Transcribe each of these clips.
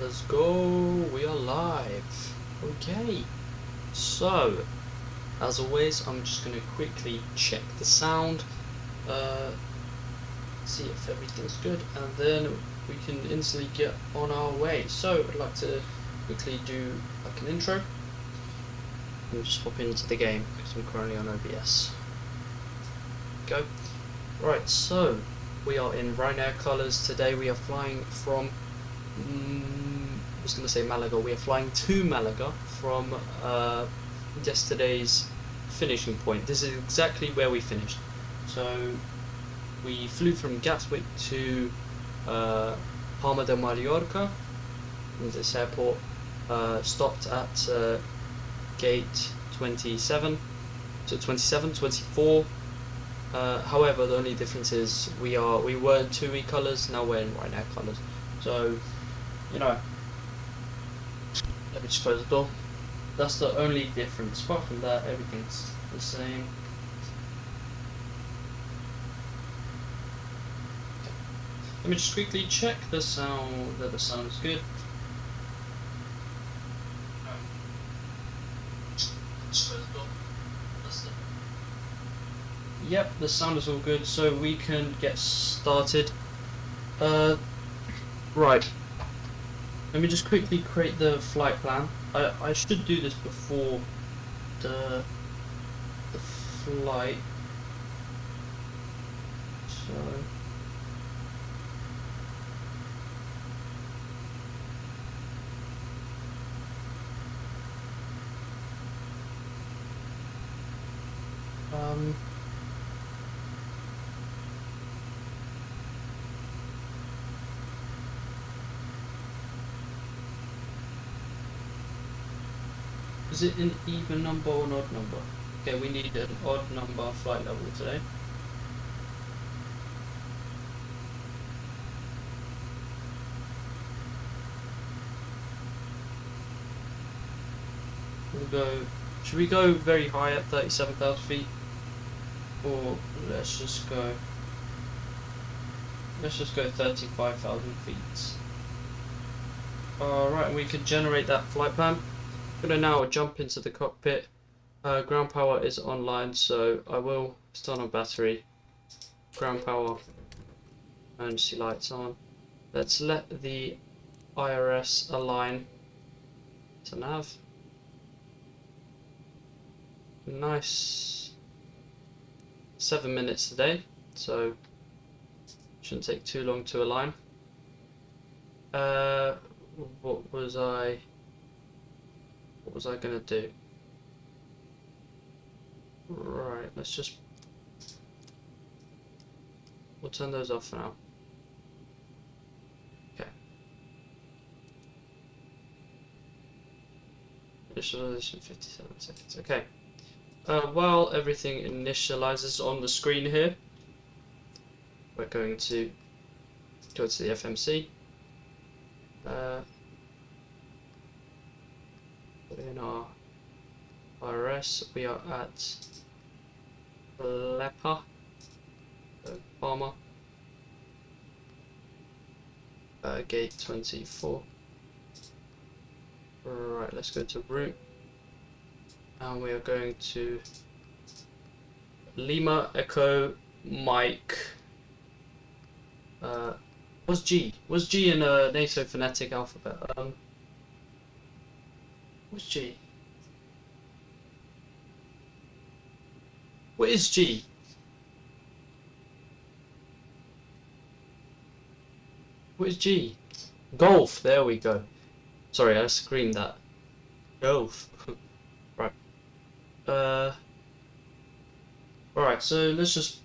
Let's go, we are live. Okay, so as always, I'm just going to quickly check the sound, see if everything's good, and then we can instantly get on our way. So I'd like to quickly do like an intro and just hop into the game because I'm currently on OBS. Go. Right, so we are in Ryanair colours. Today we are flying from I was going to say Malaga. We are flying to Malaga from yesterday's finishing point. This is exactly where we finished. So we flew from Gatwick to Palma de Mallorca in this airport. Stopped at gate 27 to 24. However, the only difference is we were in TUI colours, now we're in Ryanair colours. So, you know, let me just close the door. That's the only difference. Apart from that, everything's the same. Okay. Let me just quickly check the sound, that the sound is good. Just close the door. That's it. Yep, the sound is all good, so we can get started. Right. Let me just quickly create the flight plan. I should do this before the flight. So is it an even number or an odd number? Okay, we need an odd number flight level today. We'll go. Should we go very high at 37,000 feet? Or let's just go 35,000 feet. Alright, we can generate that flight plan. I'm going to now jump into the cockpit. Ground power is online, so I will start on battery. Ground power, emergency lights on. Let's let the IRS align to nav. Nice. 7 minutes today, so shouldn't take too long to align. What was I gonna do? Right, we'll turn those off now. Okay. Initialization 57 seconds. Okay. While everything initializes on the screen here, we're going to go to the FMC. Put in our IRS. We are at LEPA, Palma, gate 24. Right, let's go to route, and we are going to Lima Echo Mike. What's G? What's G in a NATO phonetic alphabet? What's G? What is G? What is G? Golf. There we go. Sorry, I screamed that. Golf. Right. Alright, so let's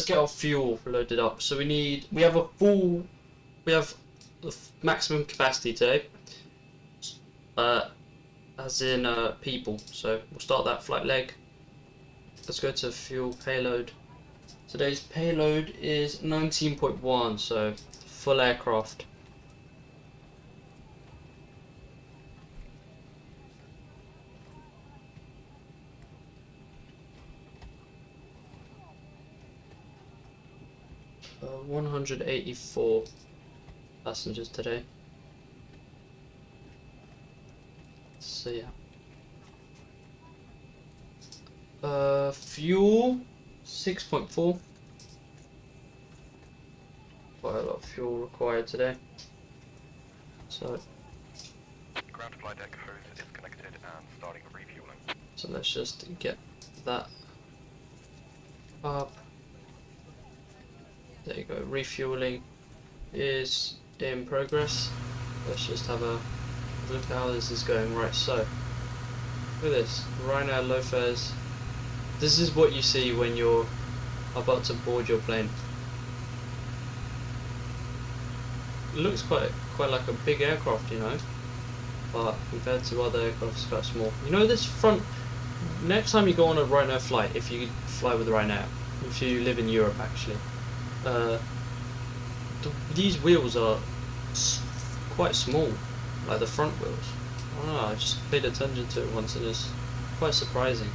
get our fuel loaded up. So we have the maximum capacity today, as in people. So we'll start that flight leg. Let's go to fuel payload. Today's payload is 19.1, so full aircraft. Uh, 184 passengers today. So yeah. Fuel 6.4. Quite a lot of fuel required today. So ground to flight deck hose is connected and starting refueling. So let's just get that up. There you go. Refueling is in progress. Let's just have a look at how this is going. Right, so look at this. Ryanair low fares. This is what you see when you're about to board your plane. It looks quite like a big aircraft, you know, but compared to other aircraft, it's quite small. You know, this front. Next time you go on a Ryanair flight, if you fly with Ryanair, if you live in Europe actually, these wheels are quite small, like the front wheels. I don't know, I just paid attention to it once and it's quite surprising.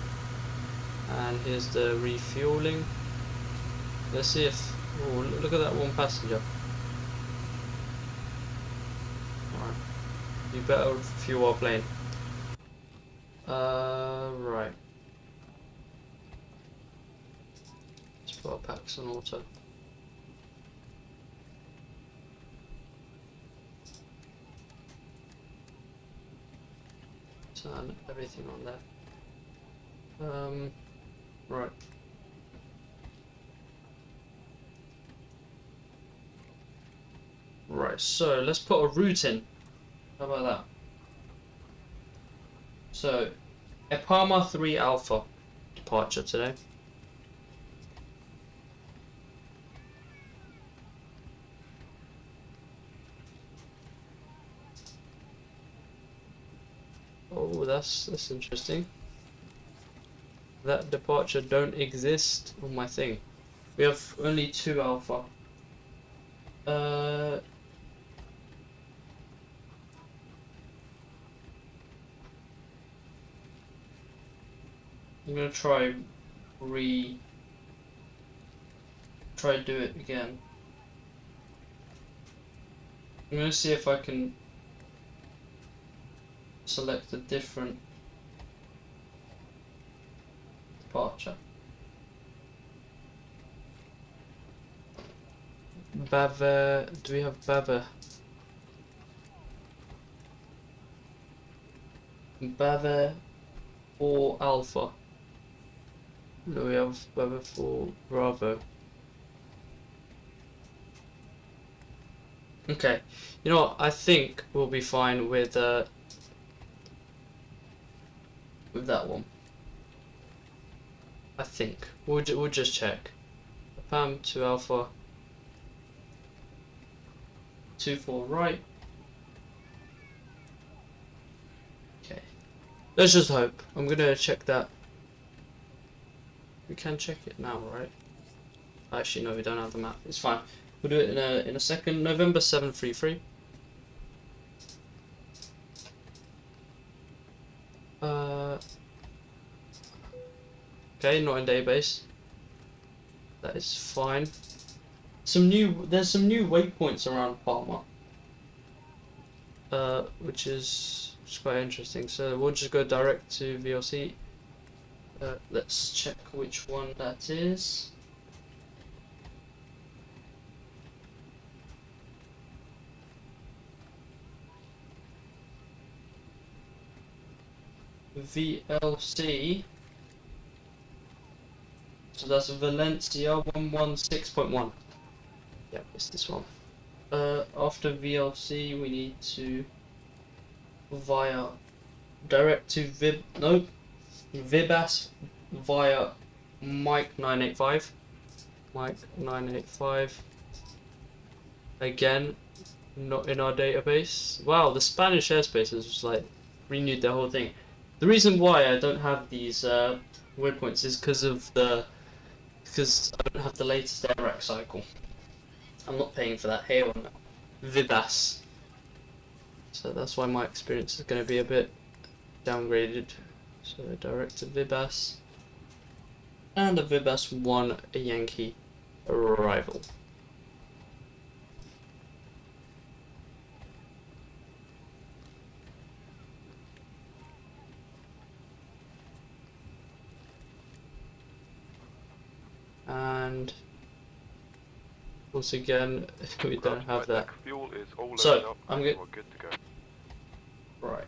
And here's the refueling. Let's see if... Oh, look at that one passenger. Alright, you better fuel our plane. Right. Let's put our packs on auto. Turn everything on there. Right. Right, so let's put a route in. How about that? So, a Palma 3 Alpha departure today. Oh, that's interesting. That departure don't exist on my thing. We have only 2 Alpha. I'm gonna try do it again. I'm gonna see if I can select a different departure. Bava, do we have Bava? Bava or Alpha? No, we have Bava for Bravo. Okay, you know what? I think we'll be fine with that one. I think we'll just check. Pam 2 Alpha 24 right. Okay, let's just hope. I'm gonna check that. We can check it now, right? Actually, no, we don't have the map. It's fine. We'll do it in a second. November 733. Okay, not in database. That is fine. There's some new waypoints around Palma. Which is quite interesting. So we'll just go direct to VLC. Let's check which one that is. VLC. So that's Valencia 116.1. Yep, it's this one. After VLC, we need to via direct to Vibas via Mike 985. Mike 985. Again, not in our database. Wow, the Spanish airspace has just like renewed the whole thing. The reason why I don't have these waypoints is because I don't have the latest air cycle. I'm not paying for that here on Vibas. So that's why my experience is going to be a bit downgraded. So direct to Vibas. And a Vibas 1 Yankee arrival. and once again we don't Ground have flight that. deck fuel is all loaded So up I'm and good. you are good to go. Right.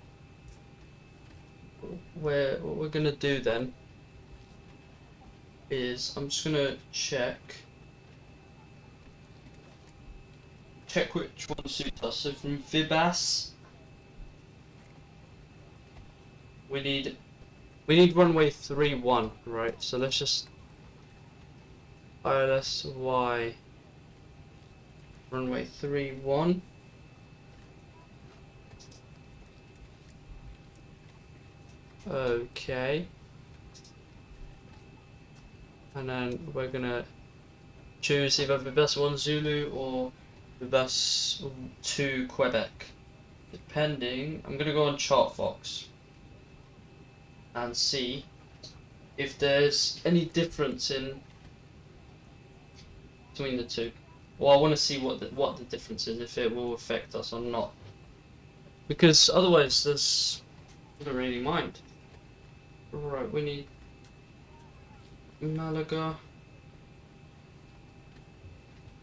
What we're gonna do then is I'm just gonna check which one suits us. So from Vibas, we need runway 31, right? So let's just ILSY runway 31. Okay. And then we're gonna choose either Vibas 1 Zulu or Vibas 2 Quebec. Depending, I'm gonna go on ChartFox and see if there's any difference in between the two. Well, I want to see what the difference is, if it will affect us or not. Because otherwise, I don't really mind. Right, we need Malaga,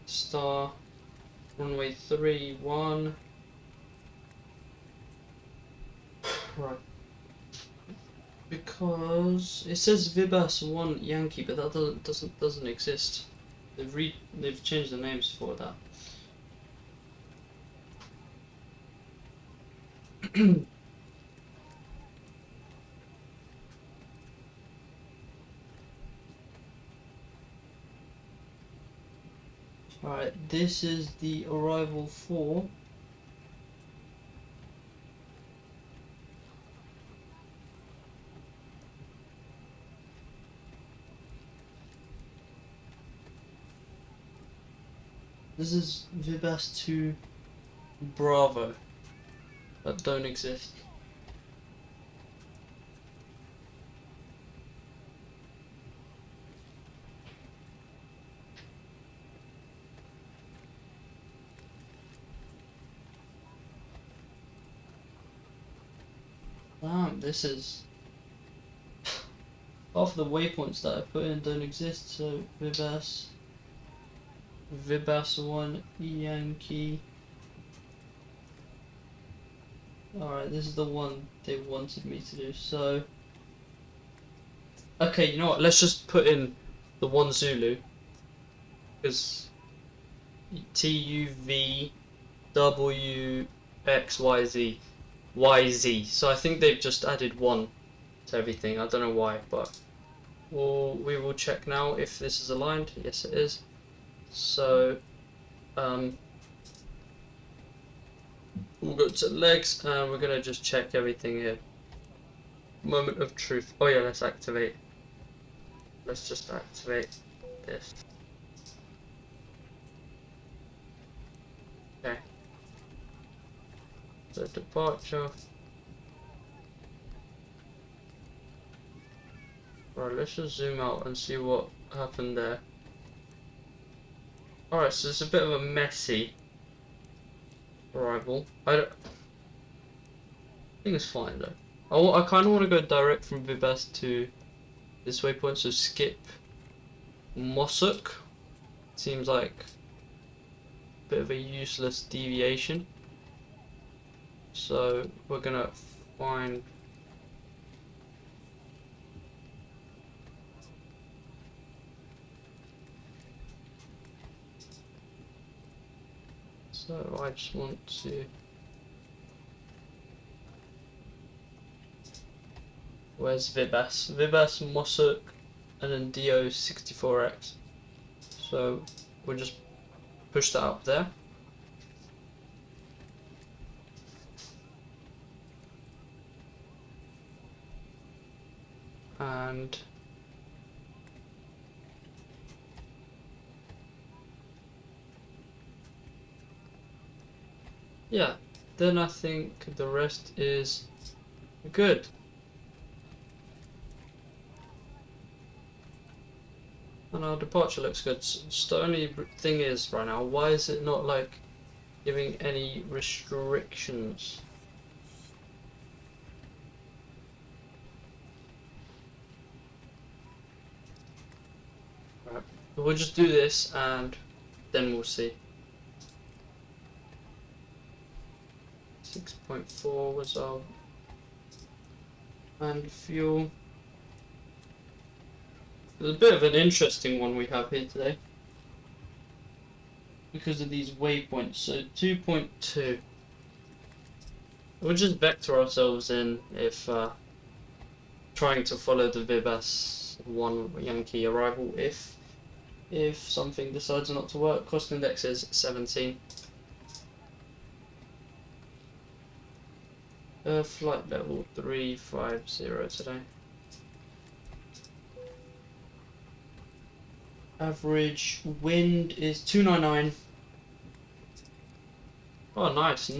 star, runway 31. Right. Because it says Vibas 1 Yankee, but that doesn't exist. They've changed the names for that. Alright, this is the arrival for this is Vibas 2 Bravo that don't exist. Damn, this is half the waypoints that I put in don't exist. So Vibas 1 Yankee. Alright, this is the one they wanted me to do. So okay, you know what? Let's just put in the 1 Zulu, because TUVWXYZ. So I think they've just added 1 to everything. I don't know why, but we will check now if this is aligned. Yes, it is. So we'll go to legs and we're gonna just check everything here. Moment of truth. Oh yeah, let's activate. Let's just activate this. Okay. So departure. Right, let's just zoom out and see what happened there. Alright, so it's a bit of a messy arrival. I think it's fine though. I kind of want to go direct from Vibas to this waypoint, so skip Mosuk. Seems like a bit of a useless deviation. So we're gonna find so I just want to where's Vibas? Vibas Mosuk and then DO64X. So we'll just push that up there. And yeah, then I think the rest is good. And our departure looks good. So the only thing is right now, why is it not like giving any restrictions? Right. We'll just do this and then we'll see. 6.4 was our and fuel. There's a bit of an interesting one we have here today because of these waypoints. So 2.2. We'll just vector ourselves in if trying to follow the Vibas 1 Yankee arrival if something decides not to work. Cost index is 17. Flight level 350 today. Average wind is 299. Oh nice,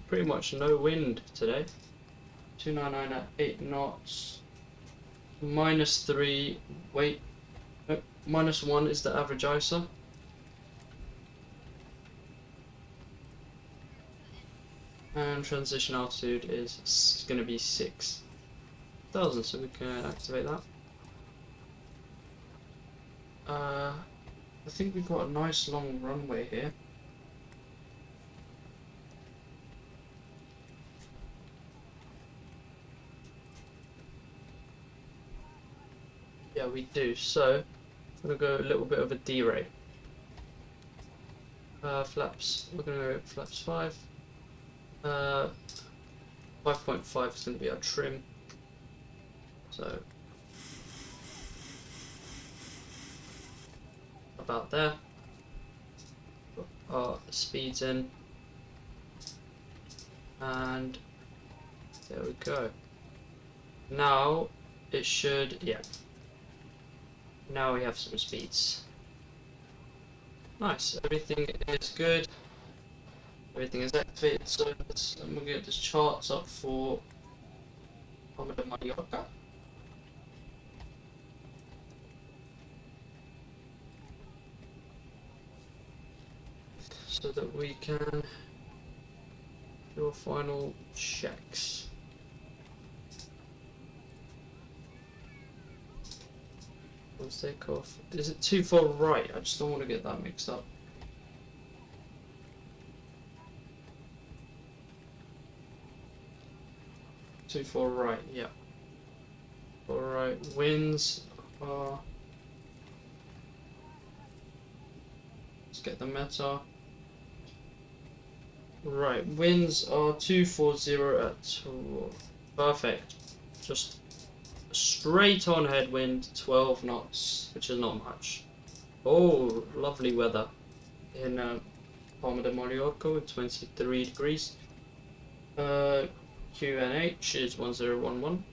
pretty much no wind today. 299 at 8 knots. -3, wait, no, -1 is the average ISO. And transition altitude is going to be 6,000, so we can activate that. I think we've got a nice long runway here. Yeah, we do. So I'm gonna go a little bit of a D-ray. Flaps. We're gonna go flaps 5. 5.5 is gonna be our trim. So about there. Put our speeds in, and there we go. Now it should, yeah. Now we have some speeds. Nice, everything is good. Everything is activated, so I'm gonna get this charts up for Palma de Mallorca. So that we can do our final checks. Let's take off. Is it too far right? I just don't want to get that mixed up. Too far right, yeah. Alright, winds are. Let's get the meta. Right, winds are 240 at 2. Perfect. Just straight on headwind, 12 knots, which is not much. Oh, lovely weather in Palma de Mallorca with 23 degrees. QNH is 1011.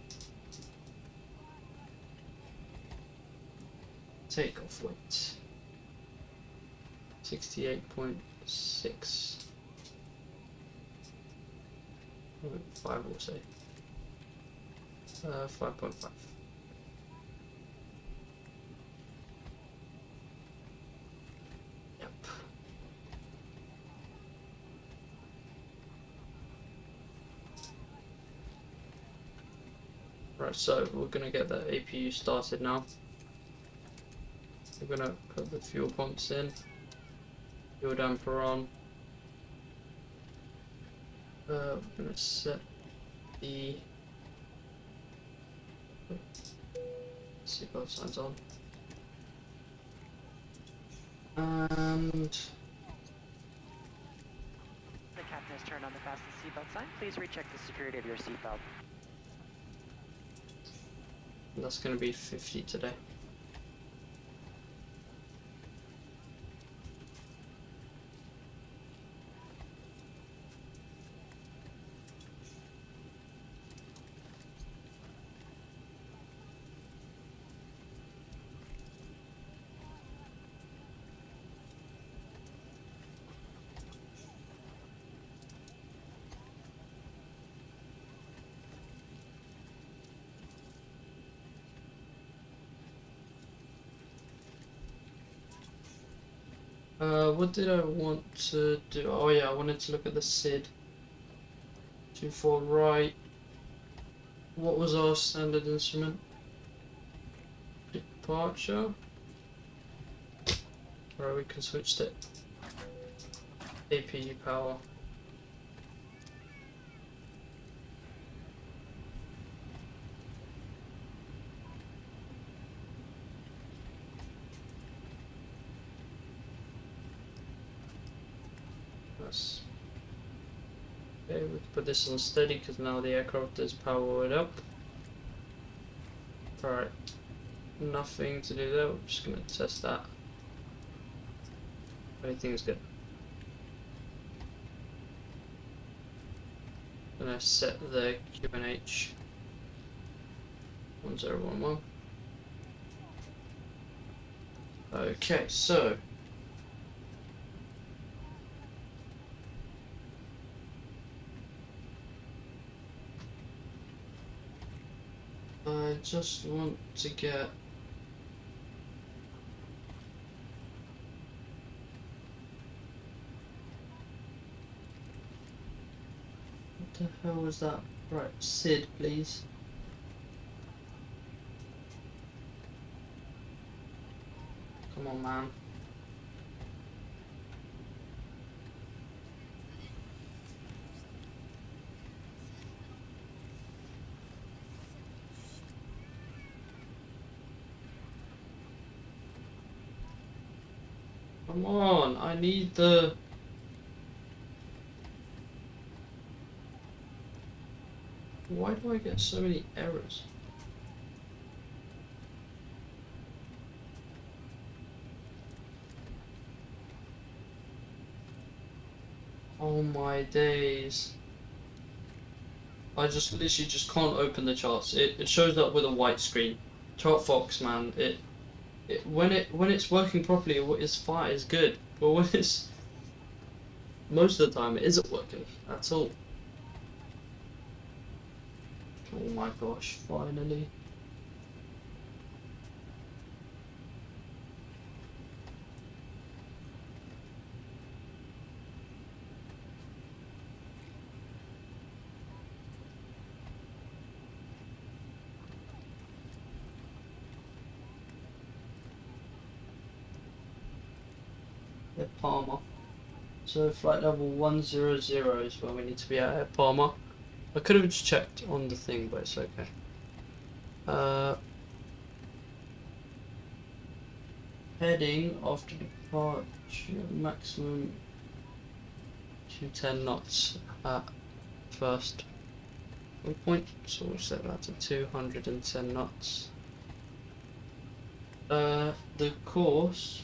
Takeoff weight 68.6. 5 we'll say. 5.5. Yep. Right, so we're gonna get the APU started now. We're gonna put the fuel pumps in, fuel damper on. We're gonna set the seatbelt signs on, and The captain has turned on the fasten seatbelt sign. Please recheck the security of your seatbelt. that's gonna be 50 today. What did I want to do? Oh yeah, I wanted to look at the SID. 24 right. What was our standard instrument? Departure. Alright, we can switch to APU power. That's okay. We can put this on steady because now the aircraft is powered up. Alright, nothing to do there. We're just gonna test that. Everything's good. Gonna set the QNH 1011. Okay, so I just want to get what the hell was that? Right, Sid, please. Come on, man. Come on, I need the... Why do I get so many errors? Oh my days. I just literally just can't open the charts. It shows up with a white screen. Chart Fox, man, when it's working properly, it's fine, it's good. But when it's most of the time, it isn't working at all. Oh my gosh! Finally. At Palma. So flight level 100 is where we need to be at Palma. I could have just checked on the thing, but it's okay. Heading after departure maximum 210 knots at first point, so we'll set that to 210 knots. The course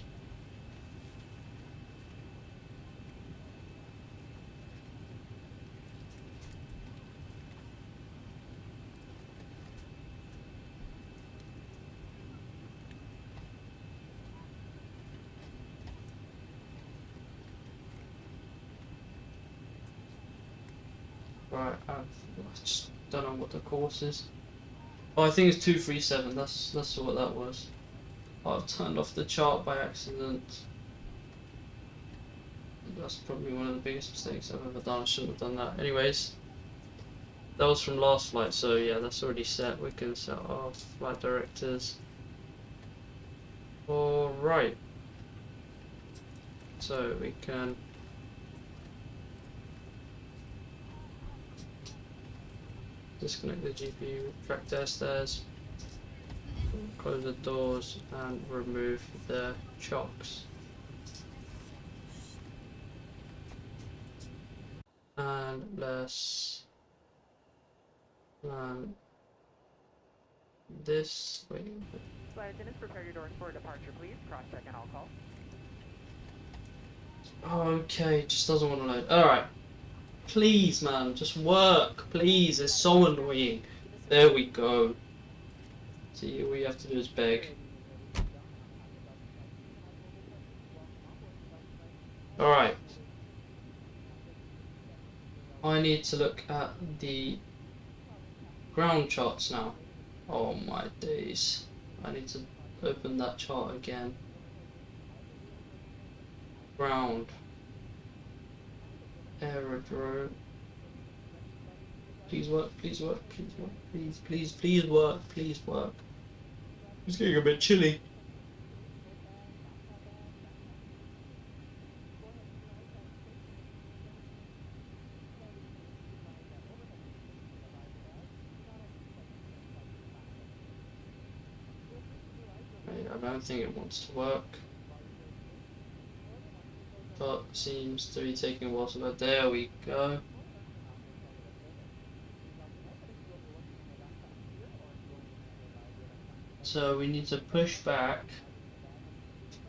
right, I just don't know what the course is. Oh, I think it's 237. That's what that was. Oh, I've turned off the chart by accident. That's probably one of the biggest mistakes I've ever done. I shouldn't have done that. Anyways, that was from last flight, so yeah, that's already set. We can set our flight directors. Alright. So we can disconnect the GPU, retract air stairs, close the doors and remove the chocks. And let's plan this way. Flight attendants, prepare your doors for departure, please. Cross-check and I'll call. Okay, just doesn't want to load. Alright. Please, man, just work. Please, it's so annoying. There we go. See, all you have to do is beg. Alright. I need to look at the ground charts now. Oh my days. I need to open that chart again. Ground. Aerodrome. Please work, please work, please work, please work, please work. It's getting a bit chilly. I don't think it wants to work. But seems to be taking a while to load. There we go. So we need to push back.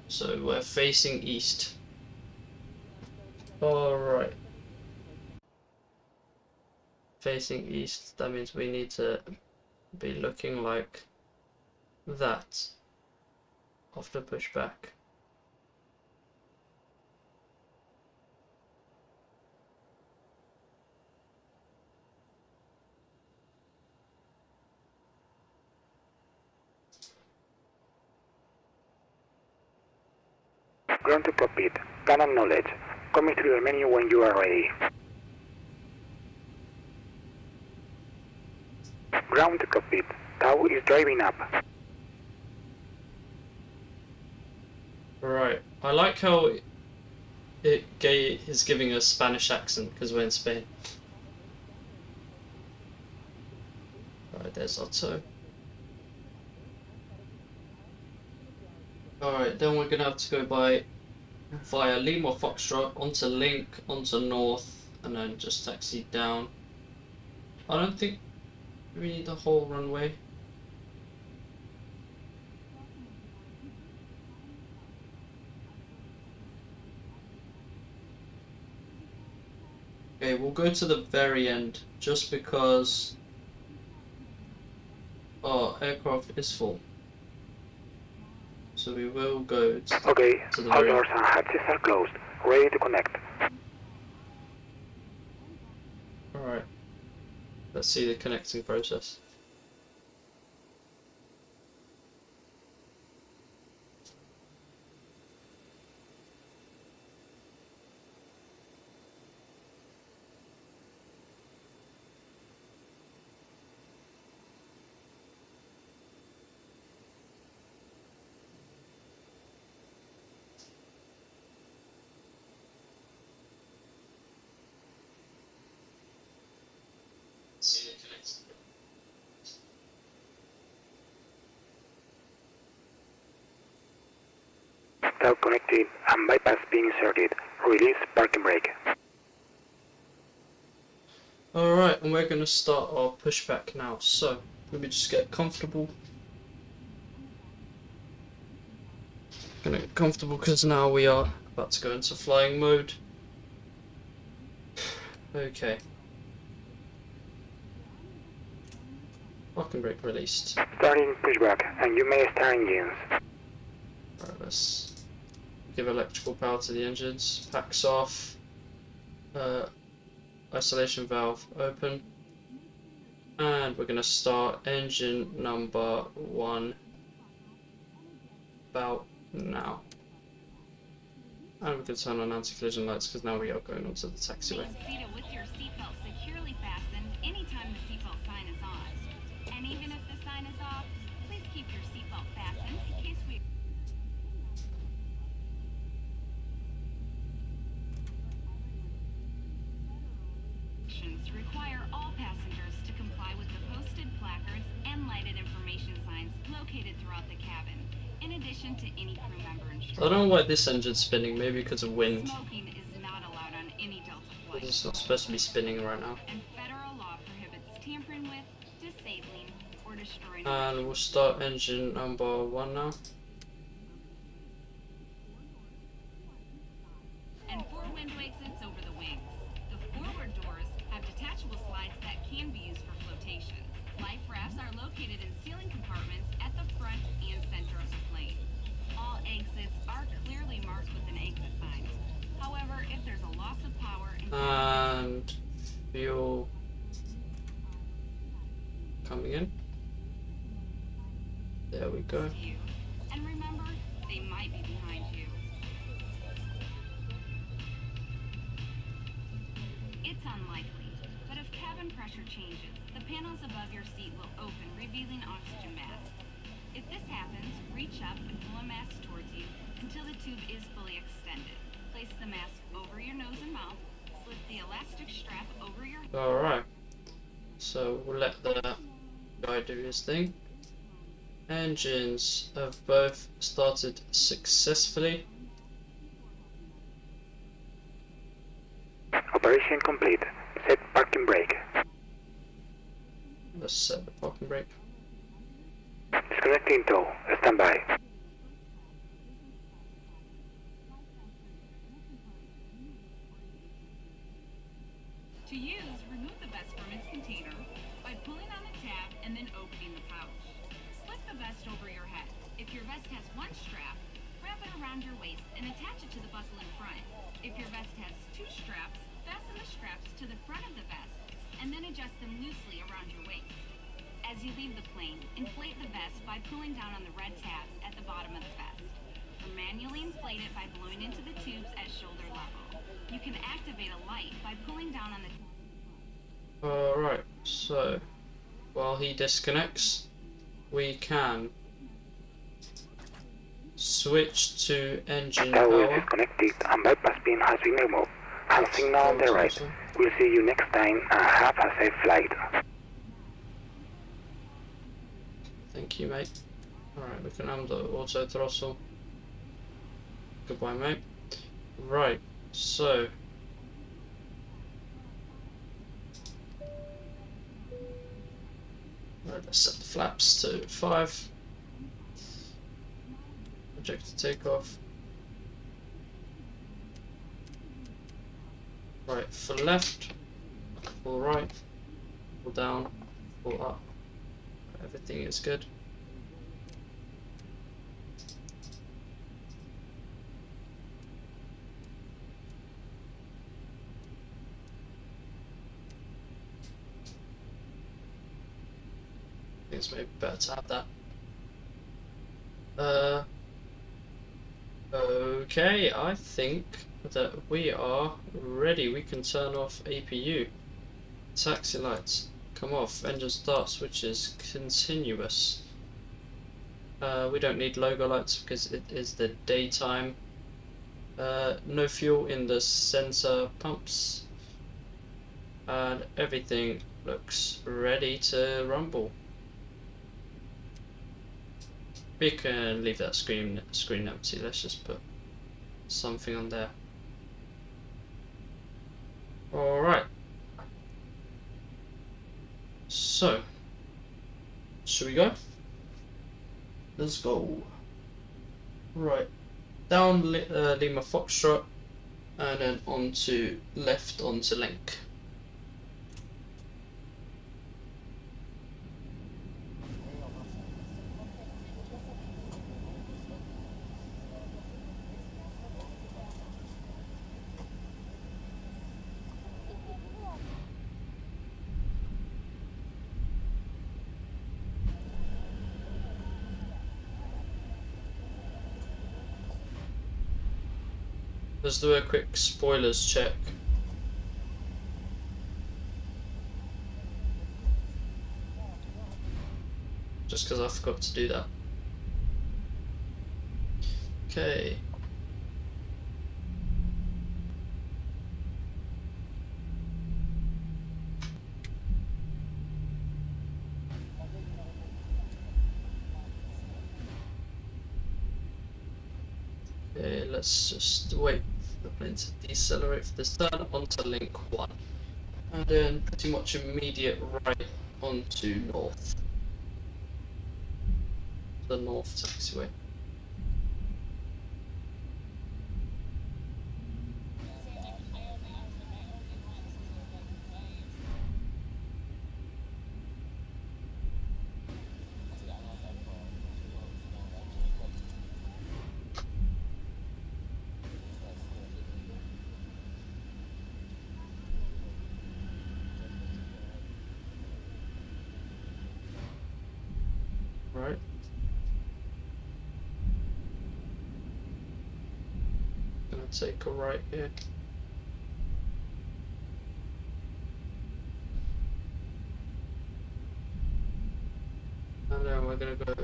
So we're facing east. Alright. Facing east, that means we need to be looking like that after pushback. Ground to cockpit. Canon knowledge. Coming through the menu when you are ready. Ground to cockpit. Tau is driving up. Right. I like how is giving a Spanish accent because we're in Spain. Right, there's Otto. Alright, then we're gonna have to go via Lima Foxtrot onto Link, onto North, and then just taxi down. I don't think we need the whole runway. Okay, we'll go to the very end just because our aircraft is full. So we will go to Okay, the all very doors and hatches are closed. Ready to connect. Alright. Let's see the connecting process. Tau connected and bypass being inserted. Release parking brake. Alright, and we're going to start our pushback now. So, let me just get comfortable. Gonna get comfortable because now we are about to go into flying mode. Okay. Parking brake released. Starting pushback, and you may start engines. Alright, let's give electrical power to the engines. Packs off. Isolation valve open. And we're going to start engine number 1 about now. And we can turn on anti-collision lights because now we are going onto the taxiway. Stay seated with your seatbelt securely fastened anytime the seatbelt sign is on. And even if the sign is off, please keep your seatbelt fastened in case we... require all passengers to comply with the posted placards and lighted information signs located throughout the cabin, in addition to any crew member instructions. I don't know why this engine's spinning, maybe because of wind. Smoking is not allowed on any Delta flight. It's not supposed to be spinning right now. And federal law prohibits tampering with, disabling, or destroying... And we'll start engine number 1 now. And 4 window exits over the wings. The forward doors have detachable slides that can be used for flotation. Life rafts are located in ceiling compartments at the front and center of the plane. All exits are clearly marked with an exit sign. However, if there's a loss of power And fuel coming in. There we go. you, and remember, they might be behind you. It's unlikely, but if cabin pressure changes, the panels above your seat will open, revealing oxygen masks. If this happens, reach up and pull a mask towards you until the tube is fully extended. Place the mask over your nose and mouth, slip the elastic strap over your... Alright. So we'll let the guy do his thing. Engines have both started successfully. Operation complete. Set parking brake. Let's set the parking brake. Disconnecting tow. Stand by. To use, remove the vest from its container by pulling on the tab and then opening the pouch. Slip the vest over your head. If your vest has one strap, wrap it around your waist and attach it to the buckle in front. If your vest has two straps, fasten the straps to the front of the vest and then adjust them loosely around your waist. As you leave the plane, inflate the vest by pulling down on the red tabs at the bottom of the vest. Or manually inflate it by blowing into the tubes at shoulder level. You can activate a light by pulling down on the... Alright, so while he disconnects, we can switch to engine Tower is power. disconnected and bypass pin has been removed. Have signal on the right. Awesome. We'll see you next time and have a safe flight. Thank you, mate. Alright, we can handle the auto throttle. Goodbye, mate. Right, so right, let's set the flaps to 5. Projector takeoff. Right, full left, full right, full down, full up. Everything is good. I think it's maybe better to have that. Okay, I think that we are ready. We can turn off APU. Taxi lights come off. Engine start switch is continuous. We don't need logo lights because it is the daytime. No fuel in the sensor pumps. And everything looks ready to rumble. We can leave that screen empty. Let's just put something on there. Alright. So, should we go? Let's go. Right. Down Lima Foxtrot and then onto left onto Link. Let's do a quick spoilers check. Just because I forgot to do that. Okay. Okay, let's just wait for the plane to decelerate for this turn onto link 1. And then pretty much immediate right onto north. The north taxiway. Right. Gonna take a right here. And then we're gonna go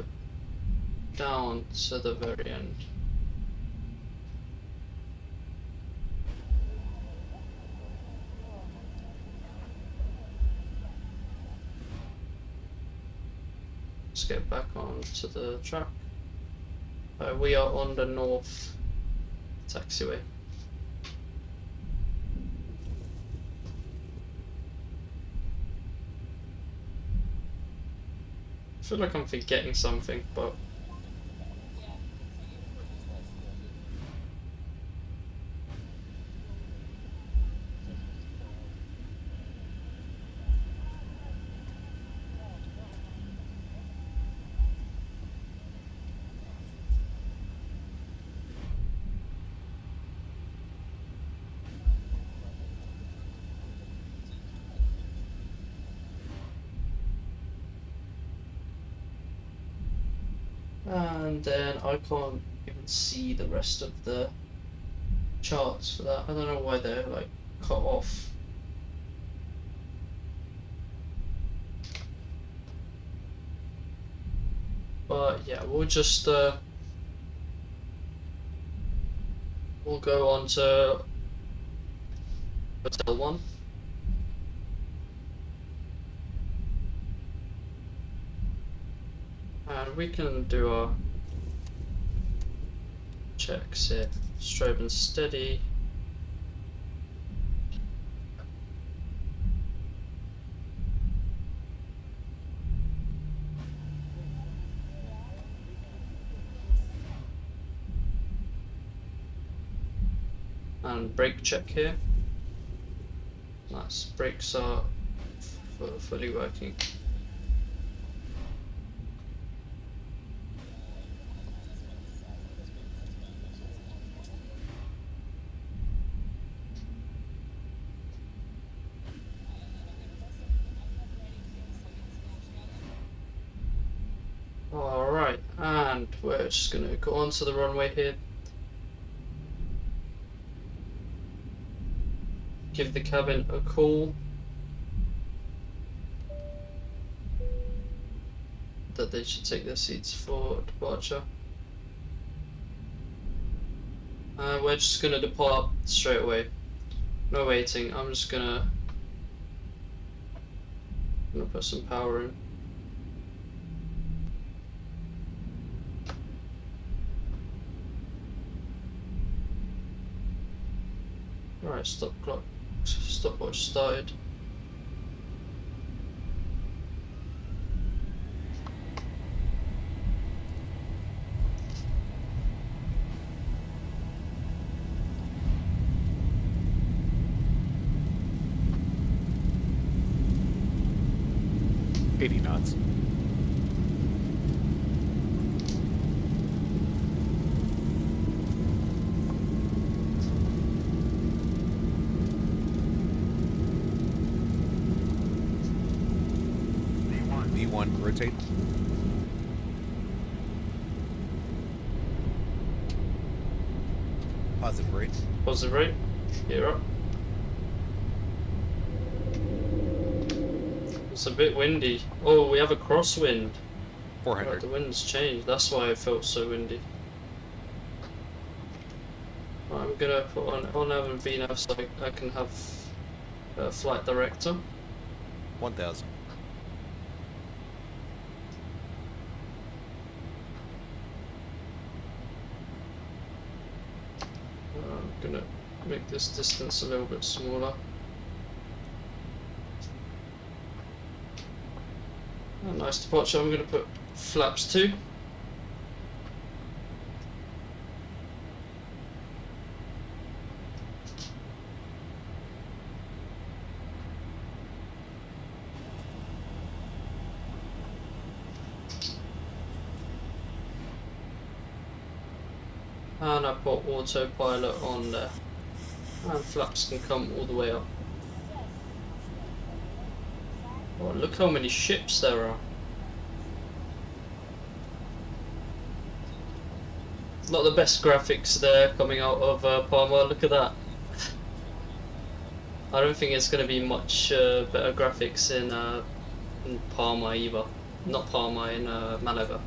down to the very end. let's get back onto the track. We are on the north taxiway. I feel like I'm forgetting something, but and then I can't even see the rest of the charts for that. I don't know why they're like cut off. But yeah, we'll just we'll go on to Hotel 1. And we can do our checks here. Strobe and steady. And brake check here. Nice, brakes are fully working. Alright, and we're just gonna go onto the runway here. Give the cabin a call that they should take their seats for departure. We're just gonna depart straight away. No waiting. I'm just gonna put some power in. Alright, stopwatch started. knots. V1 rotate. Positive rate. Positive rate. Gear up. It's a bit windy. Oh, we have a crosswind. 400. Right, the wind's changed. That's why it felt so windy. Right, I'm gonna put on LEMG now so I can have a flight director. 1000. I'm gonna make this distance a little bit smaller. Oh, nice departure. I'm gonna put flaps 2. And I put autopilot on there. And flaps can come all the way up. Oh, look how many ships there are. Not the best graphics there coming out of Palma, look at that. I don't think it's going to be much better graphics in Palma either. Not Palma, in Malaga.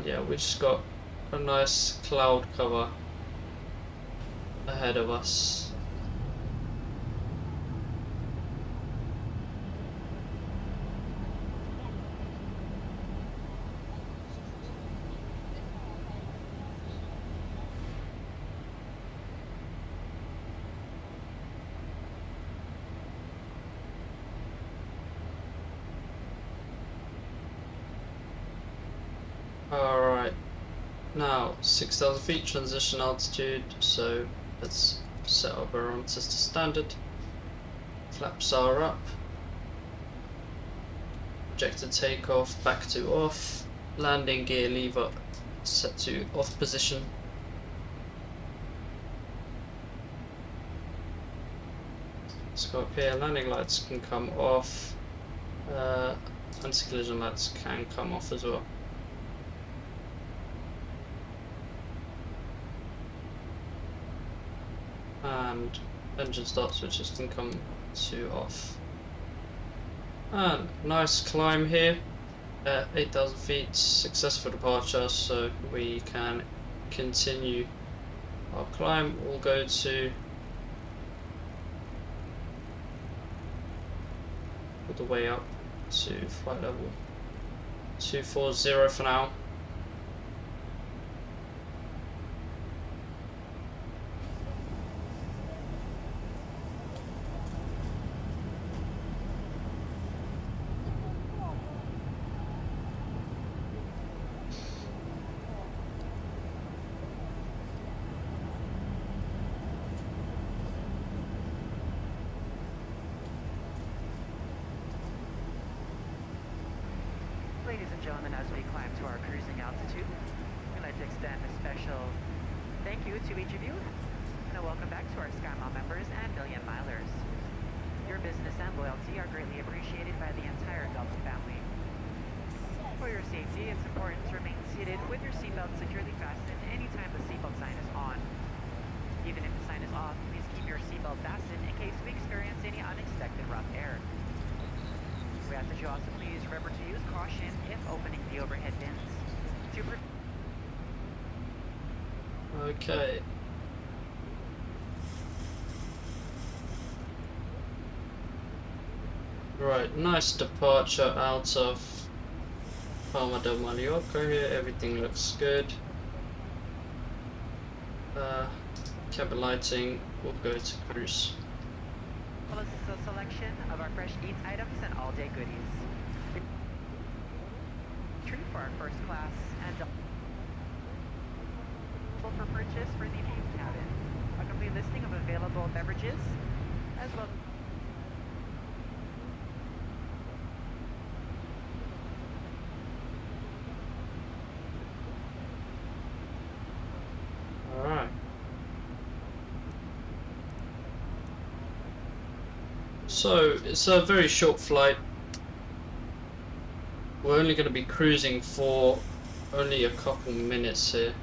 And yeah, we just got a nice cloud cover ahead of us. Alright, now 6,000 feet transition altitude, so let's set up our own system standard. Flaps are up. Projected takeoff back to off. Landing gear lever set to off position. Let's go up here, landing lights can come off. Anti-collision lights can come off as well. And engine start switches can come to off. And nice climb here at 8,000 feet, successful departure, so we can continue our climb. We'll go to all the way up to flight level 240 for now. Ladies and gentlemen, as we climb to our cruising altitude, we'd like to extend a special thank you to each of you, and a welcome back to our SkyMom members and Million Milers. Your business and loyalty are greatly appreciated by the entire Delta family. For your safety, it's important to remain seated with your seatbelt securely fastened anytime the seatbelt sign is on. Even if the sign is off, please keep your seatbelt fastened in case we experience any unexpected rough air. We ask that you also please remember to use caution if opening the overhead bins. Okay. Right, nice departure out of Palma de Mallorca here. Everything looks good. Cabin lighting, we'll go to cruise. Well, this is a selection of our fresh eats items and all-day goodies. True for our first class and for purchase for the main cabin. A complete listing of available beverages, as well. Alright. So, it's a very short flight. We're only going to be cruising for only a couple minutes here.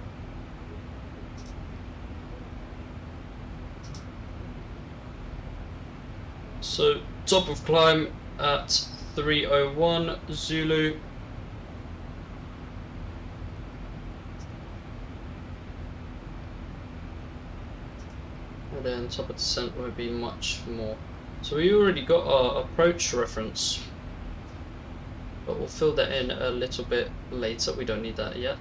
So, top of climb at 301 Zulu. And then top of descent won't be much more. So we already got our approach reference, but we'll fill that in a little bit later. We don't need that yet.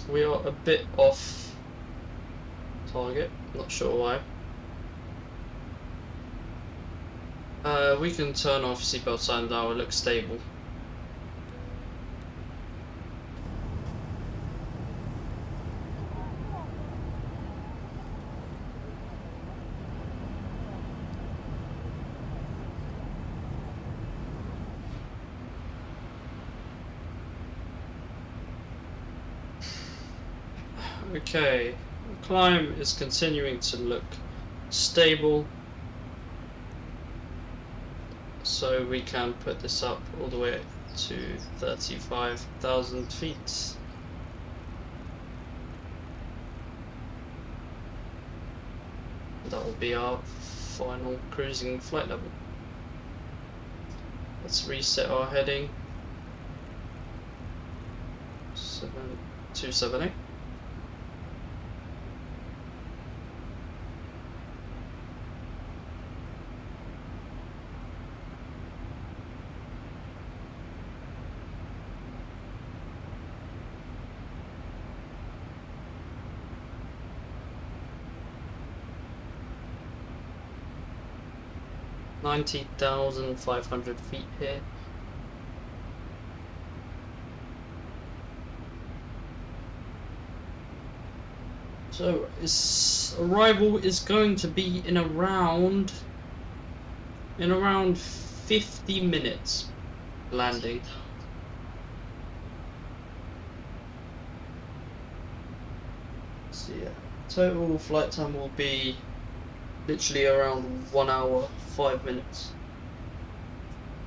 We are a bit off target, not sure why. We can turn off seatbelt sign now, it looks stable. Okay, climb is continuing to look stable, so we can put this up all the way to 35,000 feet. That will be our final cruising flight level. Let's reset our heading. 278. $90,500 feet here. So its arrival is going to be in around 50 minutes landing. So yeah, total flight time will be literally around 1 hour 5 minutes,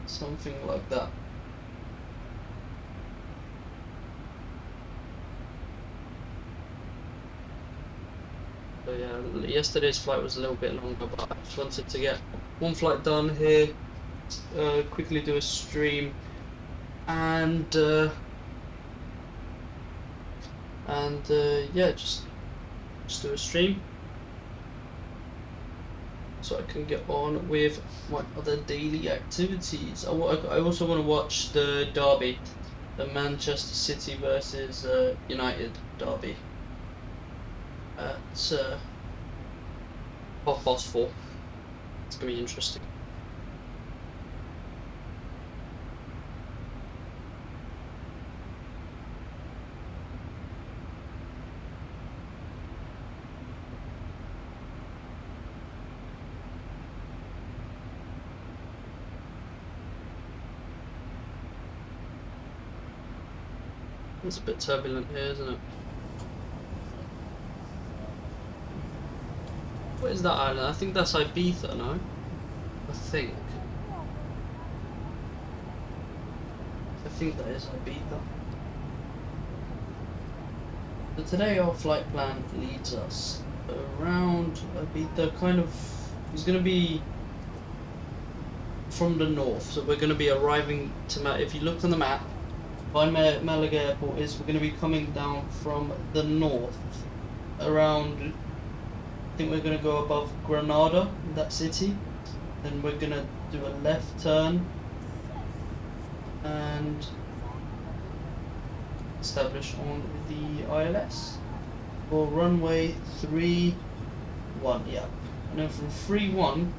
something like that. So yeah, yesterday's flight was a little bit longer, but I just wanted to get one flight done here, quickly do a stream, and yeah, just do a stream so I can get on with my other daily activities. I also want to watch the derby, the Manchester City versus United derby at 4:30. It's gonna be interesting. It's a bit turbulent here, isn't it? What is that island? I think that's Ibiza, no? I think that is Ibiza. So today our flight plan leads us around Ibiza, kind of, it's going to be from the north. So we're going to be arriving to, if you look on the map, by Malaga Airport we're going to be coming down from the north around, I think we're going to go above Granada, that city, then we're going to do a left turn and establish on the ILS for runway 31, yeah, and then from 31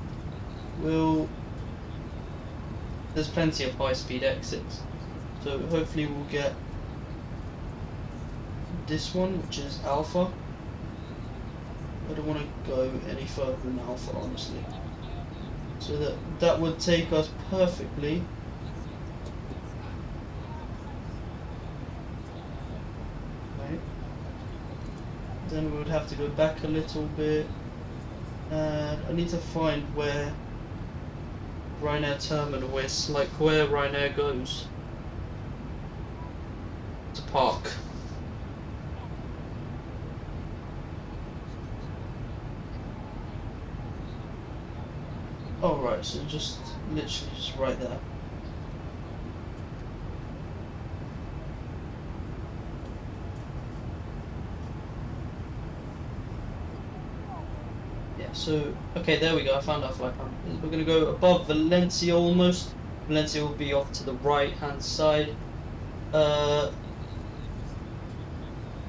there's plenty of high-speed exits. So hopefully we'll get this one, which is Alpha. I don't want to go any further than Alpha, honestly. So that would take us perfectly right. Then we would have to go back a little bit, and I need to find where Ryanair terminal is, like where Ryanair goes to park. Oh right, so just literally just right there. Yeah, so okay, there we go, I found our flight plan. We're gonna go above Valencia almost. Valencia will be off to the right hand side.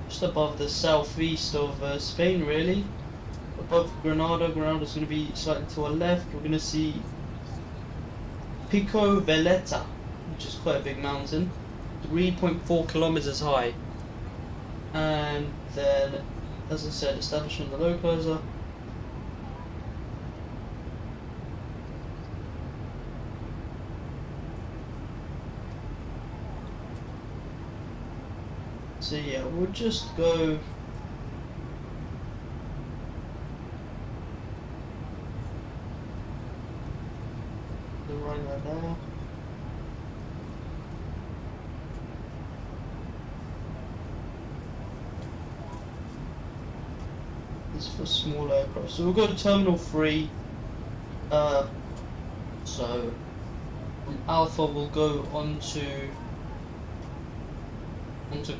Just above the southeast of Spain, really. Above Granada. Granada's going to be slightly to our left. We're going to see Pico Veleta, which is quite a big mountain, 3.4 kilometers high. And then, as I said, establishing the localizer. So yeah, we'll just go right there. This is for small aircraft. So we've got Terminal 3. So from Alpha we'll go onto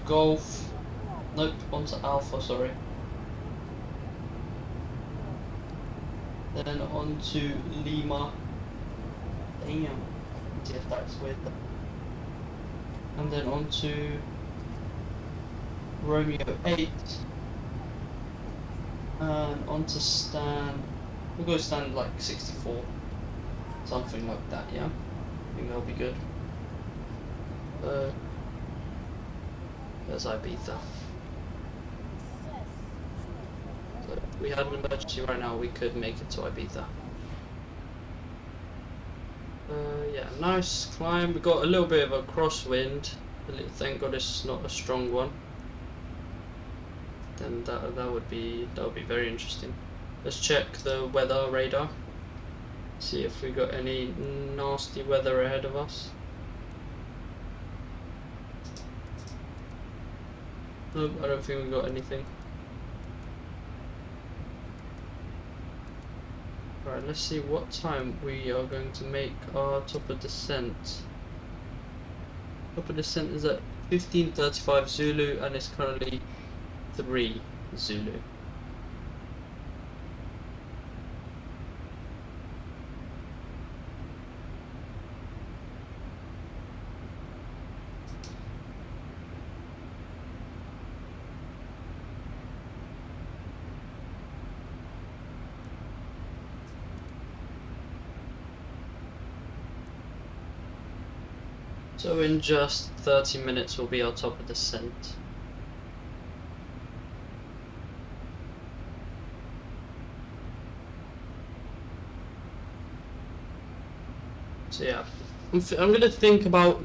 Golf. Nope, onto Alpha, sorry. Then onto Lima. Damn. See if that's weird. And then onto Romeo 8. And onto Stan. We'll go Stan like 64. Something like that, yeah? I think that'll be good. There's Ibiza. So if we had an emergency right now, we could make it to Ibiza. Yeah, nice climb. We got a little bit of a crosswind. Thank God it's not a strong one. Then that would be very interesting. Let's check the weather radar. See if we got any nasty weather ahead of us. Nope, I don't think we got anything. Right, let's see what time we are going to make our top of descent. Top of descent is at 15:35 Zulu and it's currently 3 Zulu. So in just 30 minutes will be our top of descent. So yeah, I'm gonna think about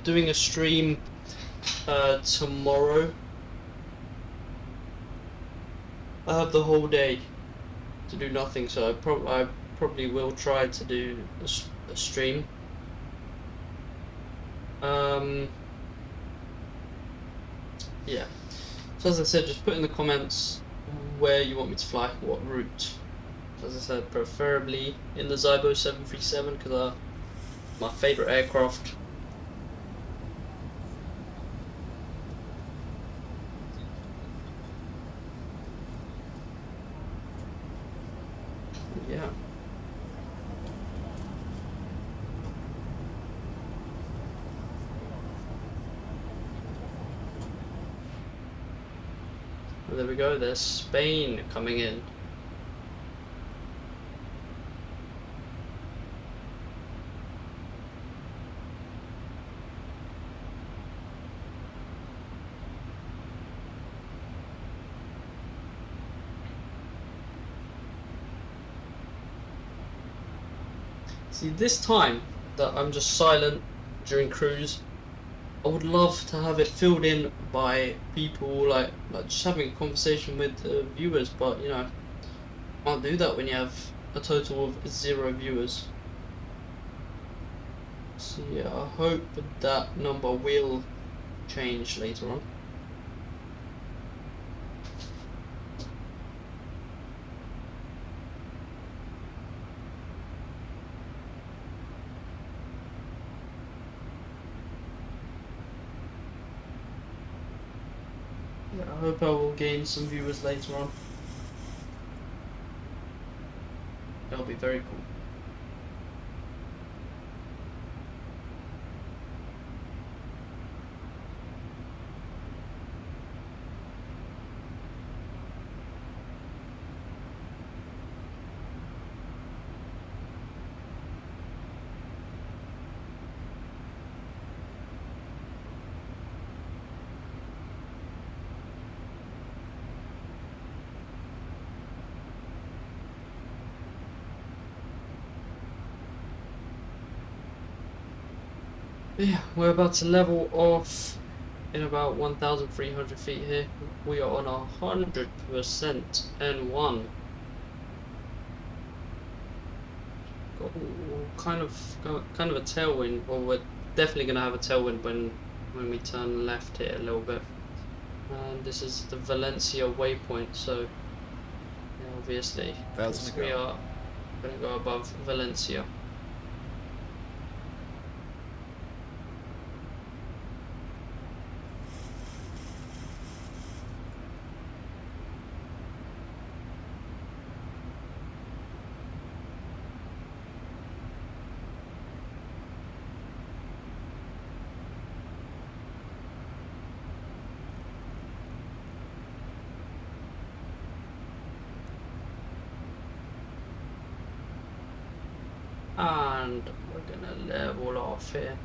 doing a stream tomorrow. I have the whole day to do nothing, so I probably will try to do a stream. Yeah, so as I said, just put in the comments where you want me to fly, what route. So as I said, preferably in the Zibo 737 because my favourite aircraft. Yeah. There we go, there's Spain coming in. See, this time that I'm just silent during cruise, I would love to have it filled in by people like just having a conversation with viewers, but you know, can't do that when you have a total of 0 viewers. So yeah, I hope that number will change later on. I hope I will gain some viewers later on. That'll be very cool. Yeah, we're about to level off in about 1,300 feet here. We are on 100% N1. Got kind of a tailwind. Well, we're definitely gonna have a tailwind when we turn left here a little bit. And this is the Valencia waypoint, so obviously. 1,000 to We go. are going to go above Valencia. And we're gonna level off here.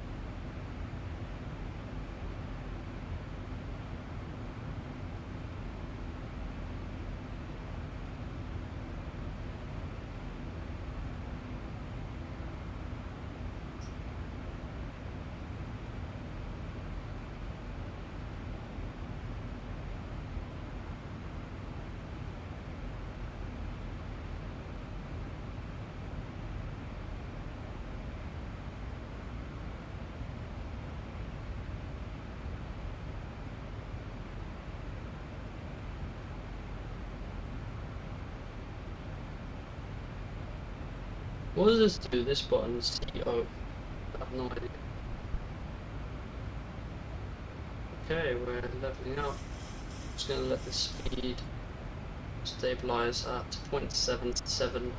What does this do? This button, CO. I have no idea. Okay, we're leveling up. Just gonna let the speed stabilize at 0.77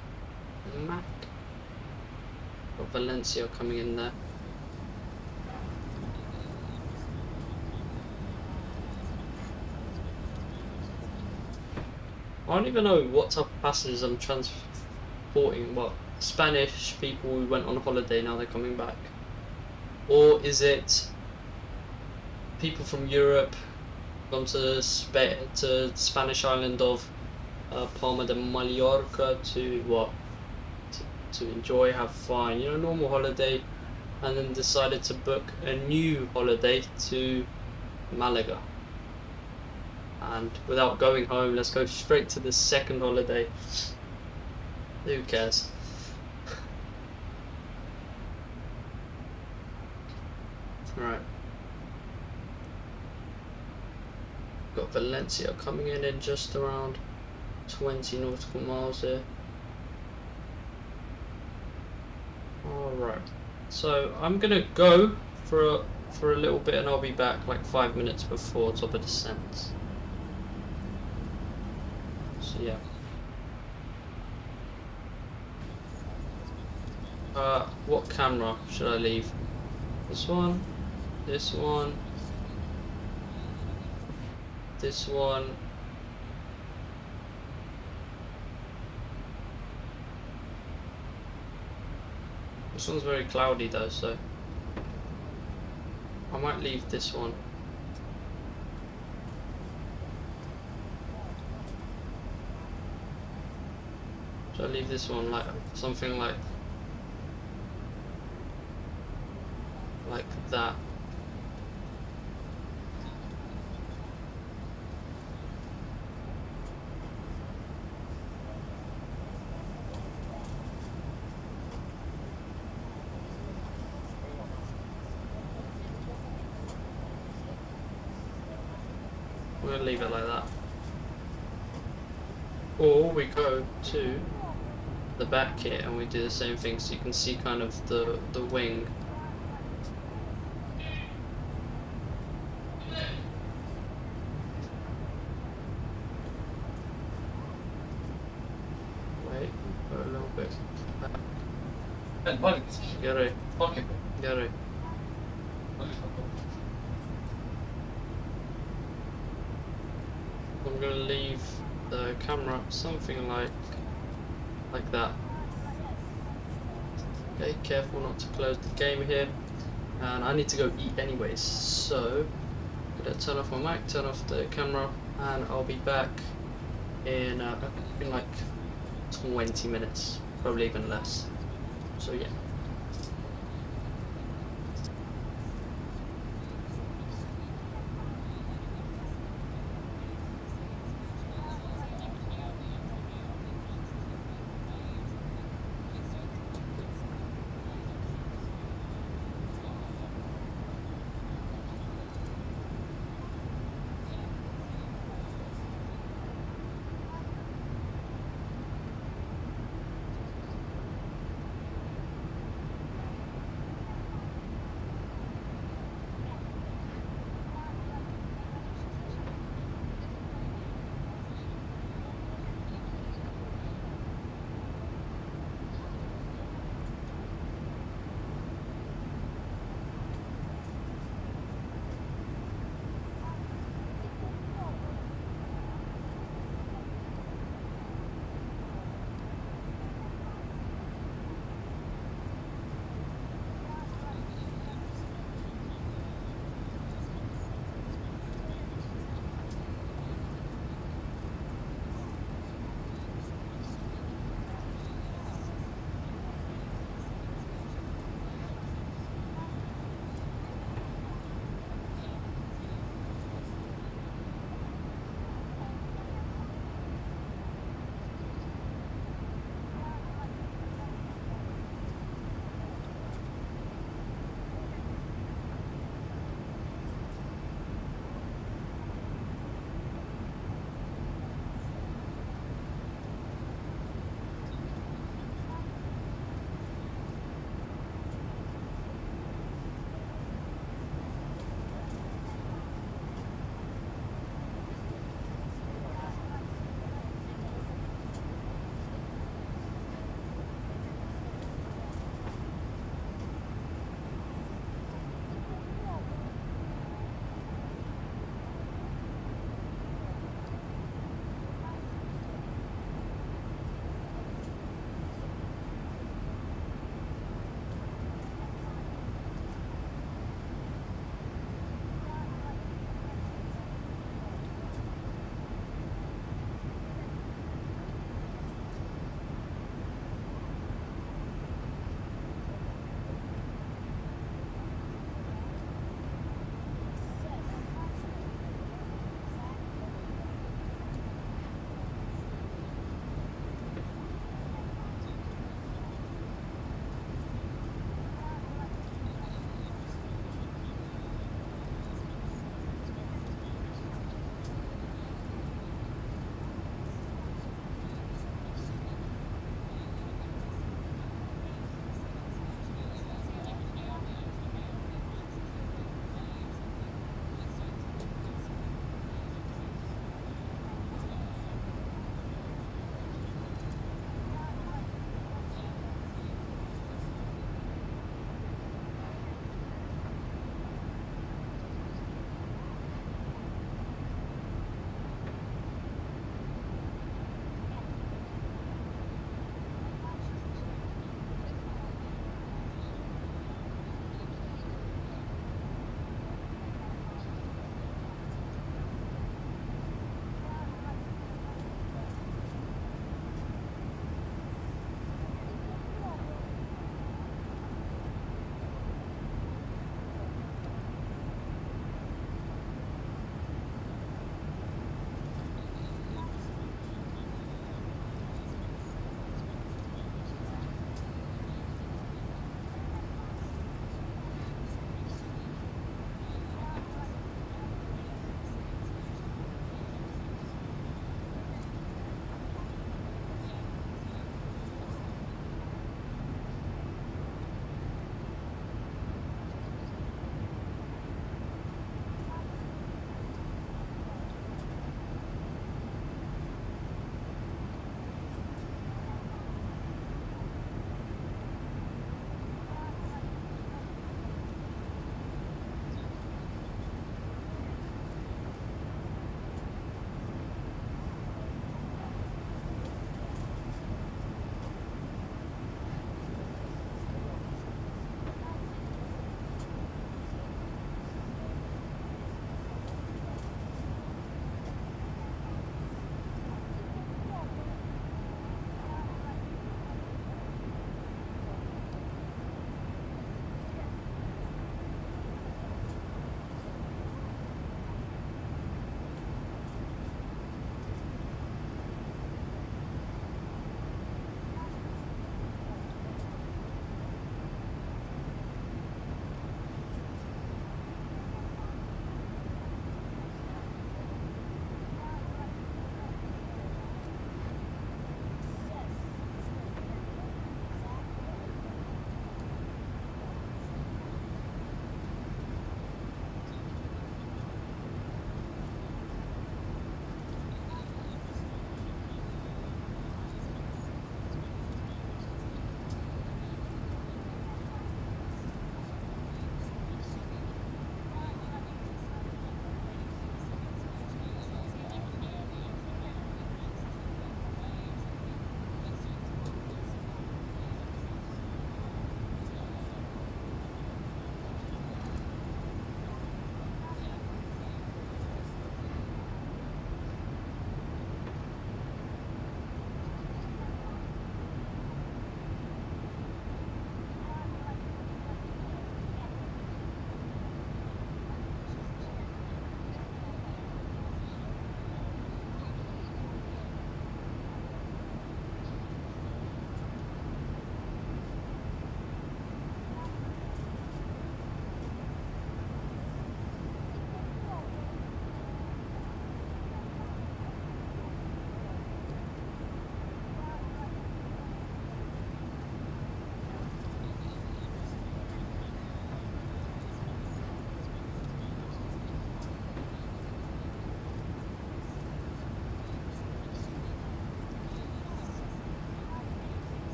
Mach. Got Valencia coming in there. I don't even know what type of passengers I'm transporting. What, Spanish people who went on holiday, now they're coming back? Or is it people from Europe gone to Spanish island of Palma de Mallorca to what? To enjoy, have fun, you know, normal holiday, and then decided to book a new holiday to Malaga. And without going home, let's go straight to the second holiday. Who cares? Right. Got Valencia coming in just around 20 nautical miles here. Alright. So I'm gonna go for a little bit and I'll be back like 5 minutes before top of descent. So yeah. What camera should I leave? This one, this one, this one. This one's very cloudy though, so I might leave this one. Should I leave this one like something like that? We're gonna leave it like that. Or we go to the back here and we do the same thing, so you can see kind of the wing. Wait, go a little bit back. Gary, Gary. I'm gonna leave the camera something like that. Okay, careful not to close the game here. And I need to go eat anyways, so I'm gonna turn off my mic, turn off the camera, and I'll be back in like 20 minutes, probably even less. So yeah.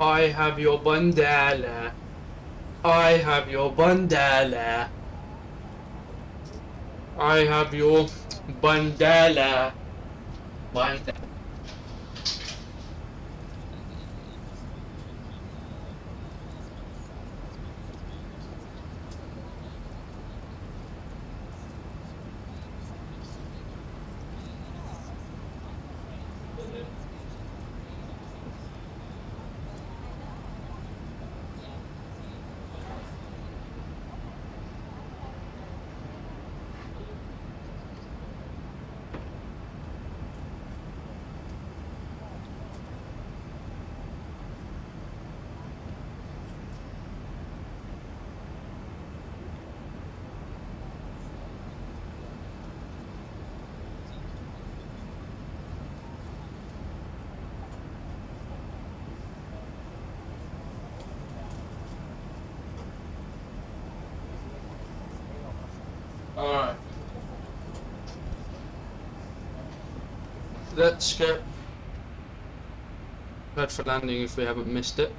I have your bandana. I have your bandana. I have your bandana. Bandana. Alright. Let's get prepared for landing if we haven't missed it.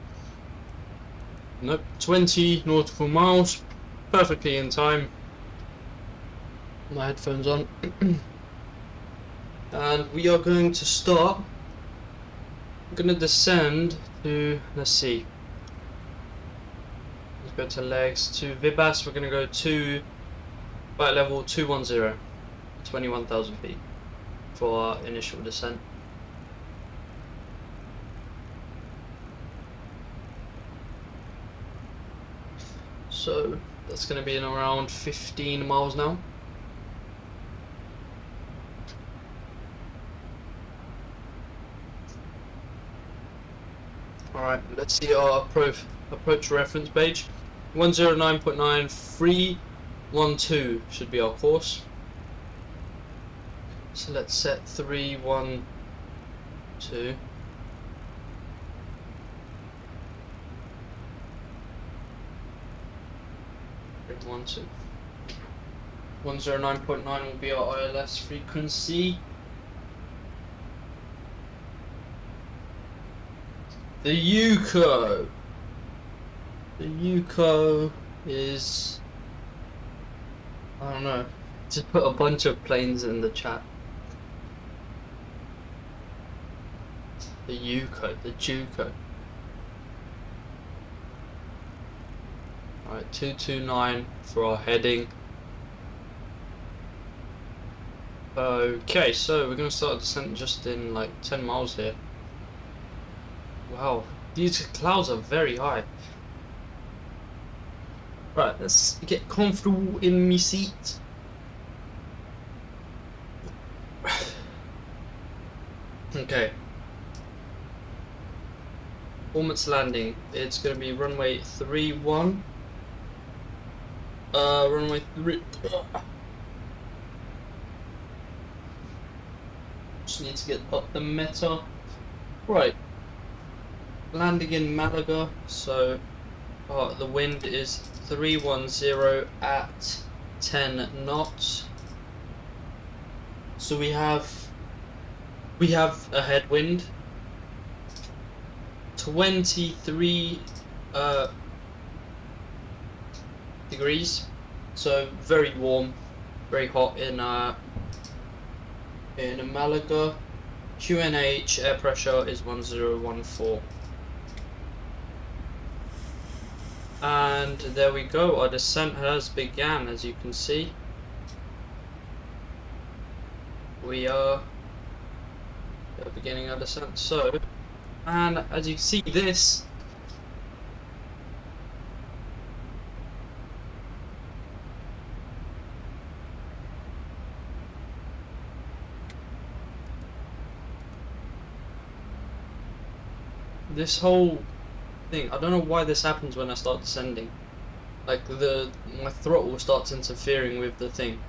Nope, 20 nautical miles, perfectly in time. My headphones on. And we are going to start. We're going to descend to, let's see. Let's go to legs, to Vibas. We're going to go to flight level 210, 21,000 feet for our initial descent. So that's going to be in around 15 miles now. Alright, let's see our approach reference page. 109.9312 should be our course. So let's set 312. 312. 109.9 will be our ILS frequency. The UCO. The UCO is, I don't know. Just put a bunch of planes in the chat. The UCO, the JUCO. Alright, 229 for our heading. Okay, so we're going to start descent just in like 10 miles here. Wow, these clouds are very high. Right, let's get comfortable in my seat. Okay. Performance landing. It's going to be runway 31. Runway 3. Just need to get up the meta. Right. Landing in Malaga. So the wind is 310 at 10 knots. So we have a headwind. 23 degrees, so very warm, very hot in Malaga. QNH air pressure is 1014, and there we go. Our descent has began, as you can see. We are beginning our descent. So. And as you can see, this whole thing, I don't know why this happens when I start descending. Like my throttle starts interfering with the thing.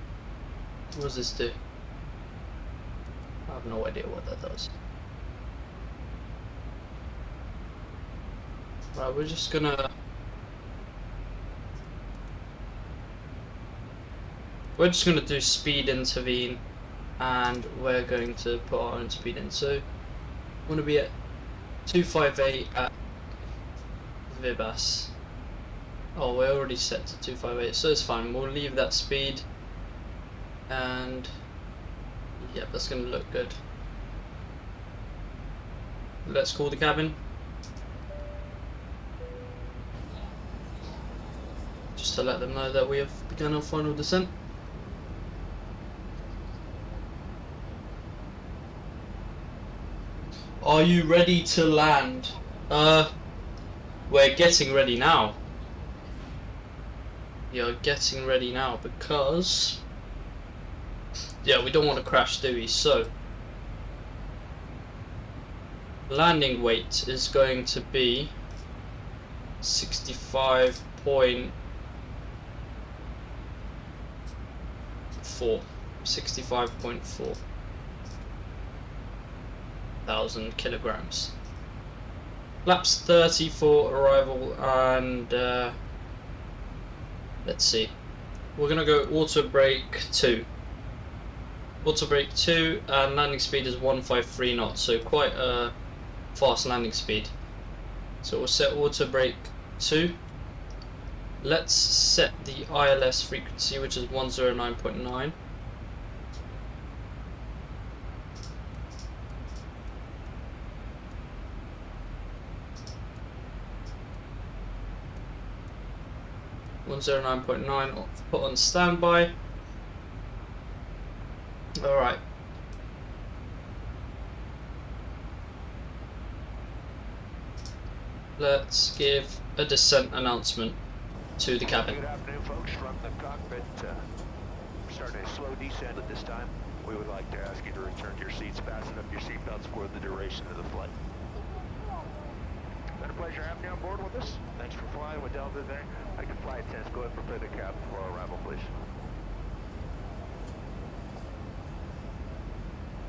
What does this do? I have no idea what that does. Right, we're just gonna do speed intervene, and we're going to put our own speed in. So I'm gonna be at 258 at Vibas. Oh, we're already set to 258, so it's fine. We'll leave that speed, and yeah, that's going to look good. Let's call the cabin. Just to let them know that we have begun our final descent. Are you ready to land? We're getting ready now. You're getting ready now because, yeah, we don't want to crash, do we? So, landing weight is going to be 65.4 thousand kilograms. Flaps 30 for arrival, and let's see, we're gonna go auto brake 2. Auto brake 2, and landing speed is 153 knots, so quite a fast landing speed. So we'll set auto brake 2. Let's set the ILS frequency, which is 109.9. Put on standby. Alright. Let's give a descent announcement to the cabin. Good afternoon, folks. From the cockpit, starting a slow descent at this time. We would like to ask you to return to your seats, fasten up your seatbelts for the duration of the flight. Been a pleasure having you on board with us. Thanks for flying with Delta there. I can fly attendants. Go ahead and prepare the cabin for our arrival, please.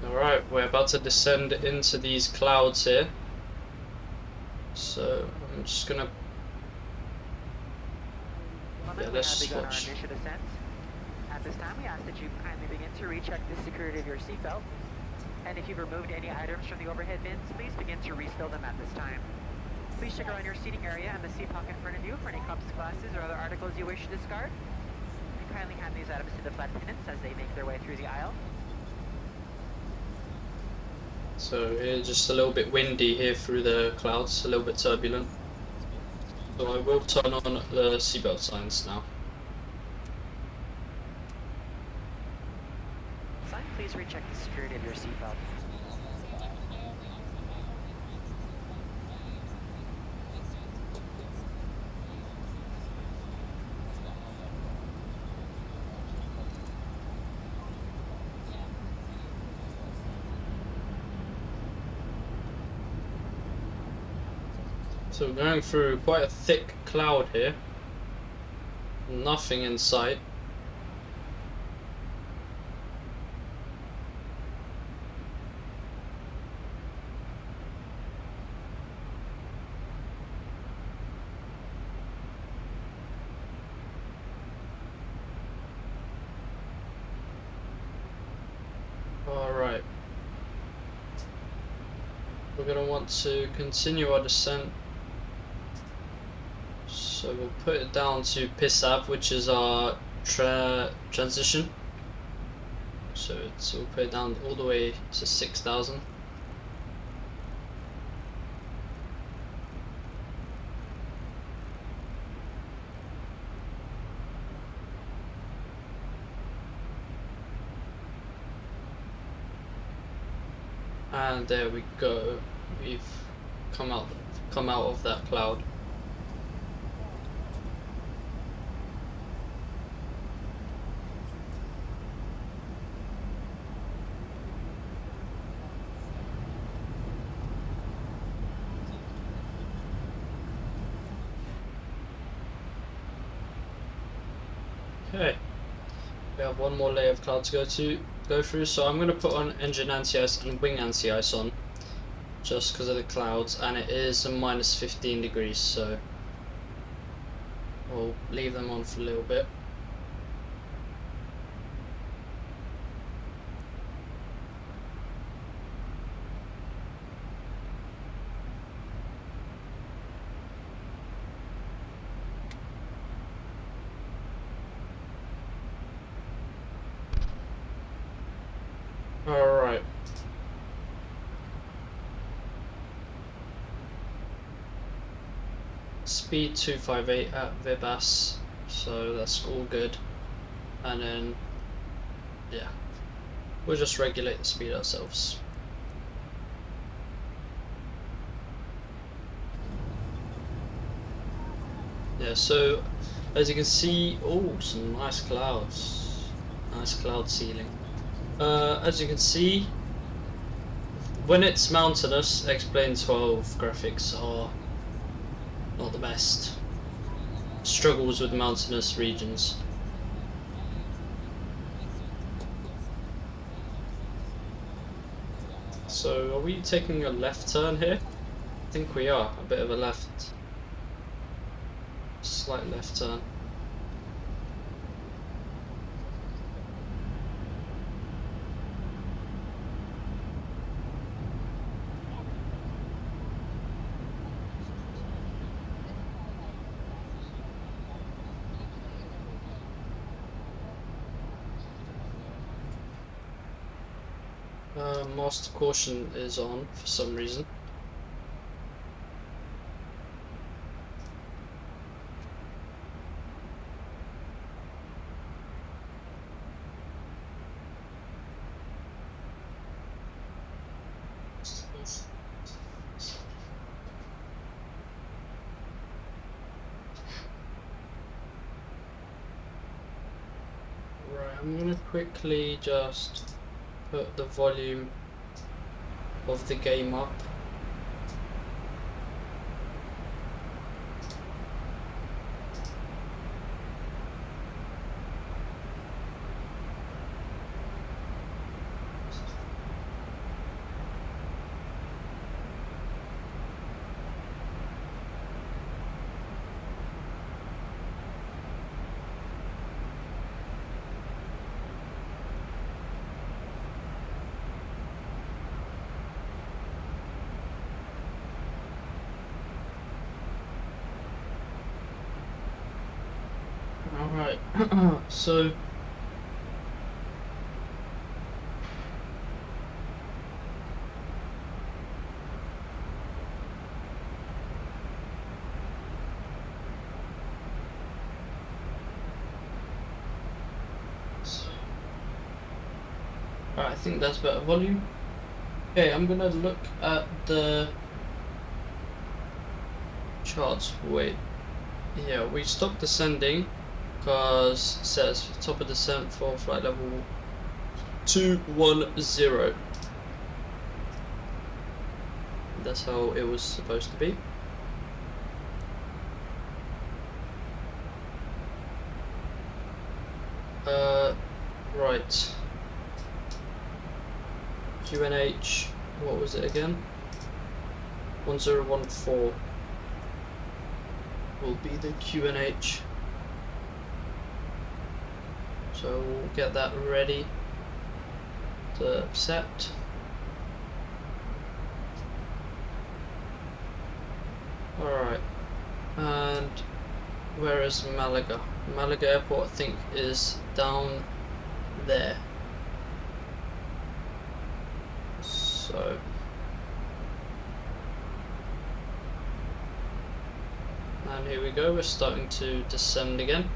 Alright, we're about to descend into these clouds here. So I'm just gonna, yeah, let's begun our switch. initial descent. At this time, we ask that you kindly begin to recheck the security of your seatbelt. And if you've removed any items from the overhead bins, please begin to restow them at this time. Please check around your seating area and the seat pocket in front of you for any cups, glasses, or other articles you wish to discard. And kindly hand these items to the flight attendants as they make their way through the aisle. So it's just a little bit windy here through the clouds, a little bit turbulent. So I will turn on the seatbelt signs now. Sign, please recheck the security of your seatbelt. So we're going through quite a thick cloud here. Nothing in sight. Alright. We're going to want to continue our descent. So we'll put it down to PISAV, which is our transition. So we'll put it down all the way to 6,000. And there we go. We've come out of that cloud. Okay, we have one more layer of cloud to go through, so I'm going to put on engine anti-ice and wing anti-ice on, just because of the clouds, and it is a minus 15 degrees, so we'll leave them on for a little bit. speed 258 at Vibas, so that's all good. And then, yeah, we'll just regulate the speed ourselves. Yeah, so as you can see, oh, some nice clouds, nice cloud ceiling. As you can see, when it's mountainous, X-Plane 12 graphics are not the best. Struggles with mountainous regions. So, are we taking a left turn here? I think we are, a bit of a left. Slight left turn. Master caution is on for some reason. Right, I'm gonna quickly just put the volume of the game up. Alright, so I think that's better volume. Okay, I'm gonna look at the charts. Wait, yeah, we stopped descending because it says top of descent for flight level 210. That's how it was supposed to be. Right. QNH, what was it again? 1014 will be the QNH. So we'll get that ready to set. Alright, and where is Malaga? Malaga Airport, I think, is down there. So and here we go, we're starting to descend again.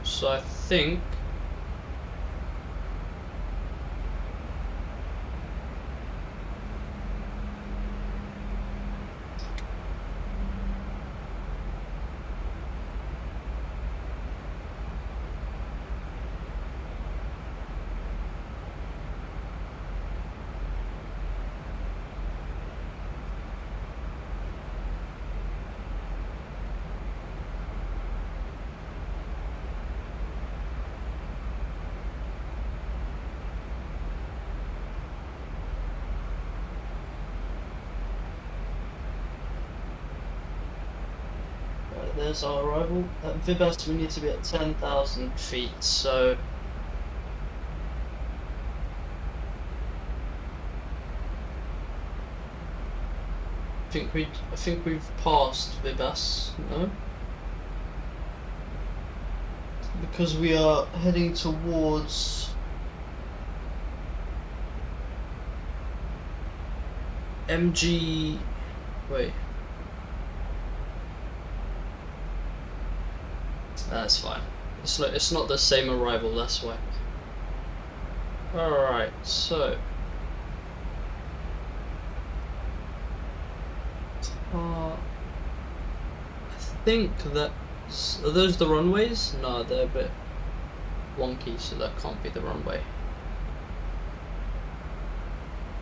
So I think there's our arrival. At Vibas we need to be at 10,000 feet, so I think we've passed Vibas, no? Because we are heading towards MG. Wait. That's fine. It's not the same arrival, that's why. Alright, so. I think that. Are those the runways? No, they're a bit wonky, so that can't be the runway.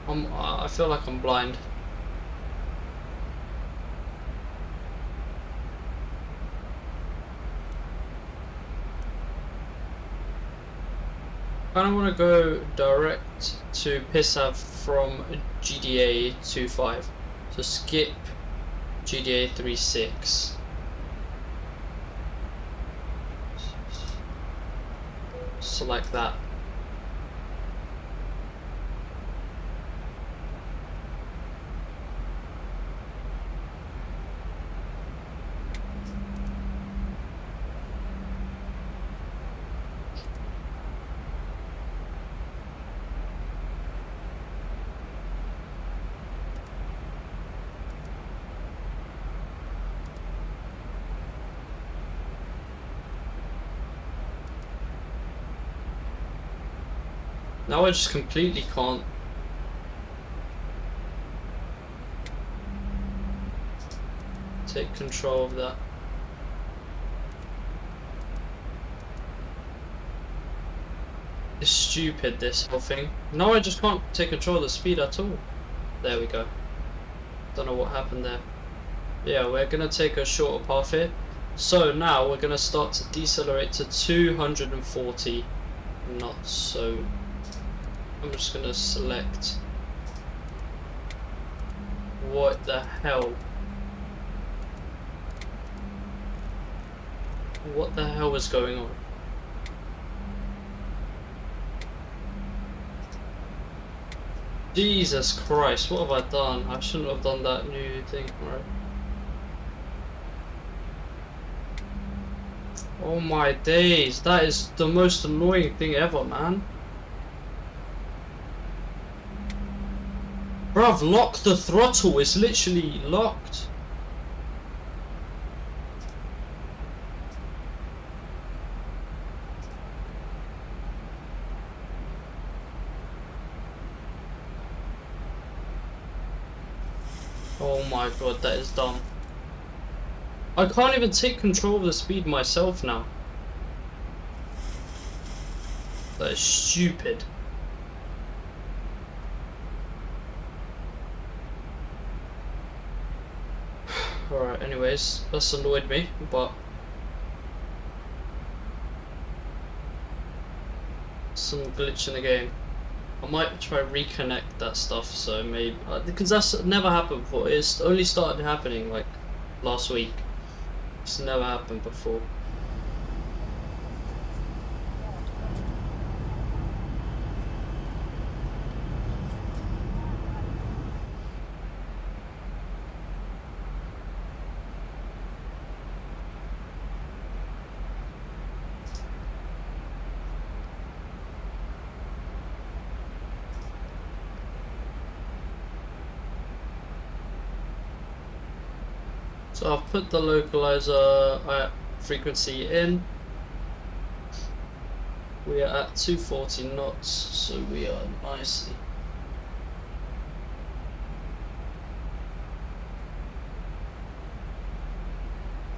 I feel like I'm blind. I kind of want to go direct to Pissav from GDA 25. So skip GDA 36. Select that. Now I just completely can't. Take control of that. It's stupid, this whole thing. Now I just can't take control of the speed at all. There we go. Don't know what happened there. Yeah, we're gonna take a shorter path here. So now we're gonna start to decelerate to 240 knots. So I'm just gonna select. What the hell? What the hell is going on? Jesus Christ, what have I done? I shouldn't have done that new thing, right? Oh my days, that is the most annoying thing ever, man. Bruv, lock the throttle, it's literally locked. Oh my god, that is dumb. I can't even take control of the speed myself now. That is stupid. Alright, anyways, that's annoyed me, but some glitch in the game. I might try reconnect that stuff, so maybe because that's never happened before. It's only started happening like last week. It's never happened before. So I've put the localizer frequency in. We are at 240 knots, so we are nicely.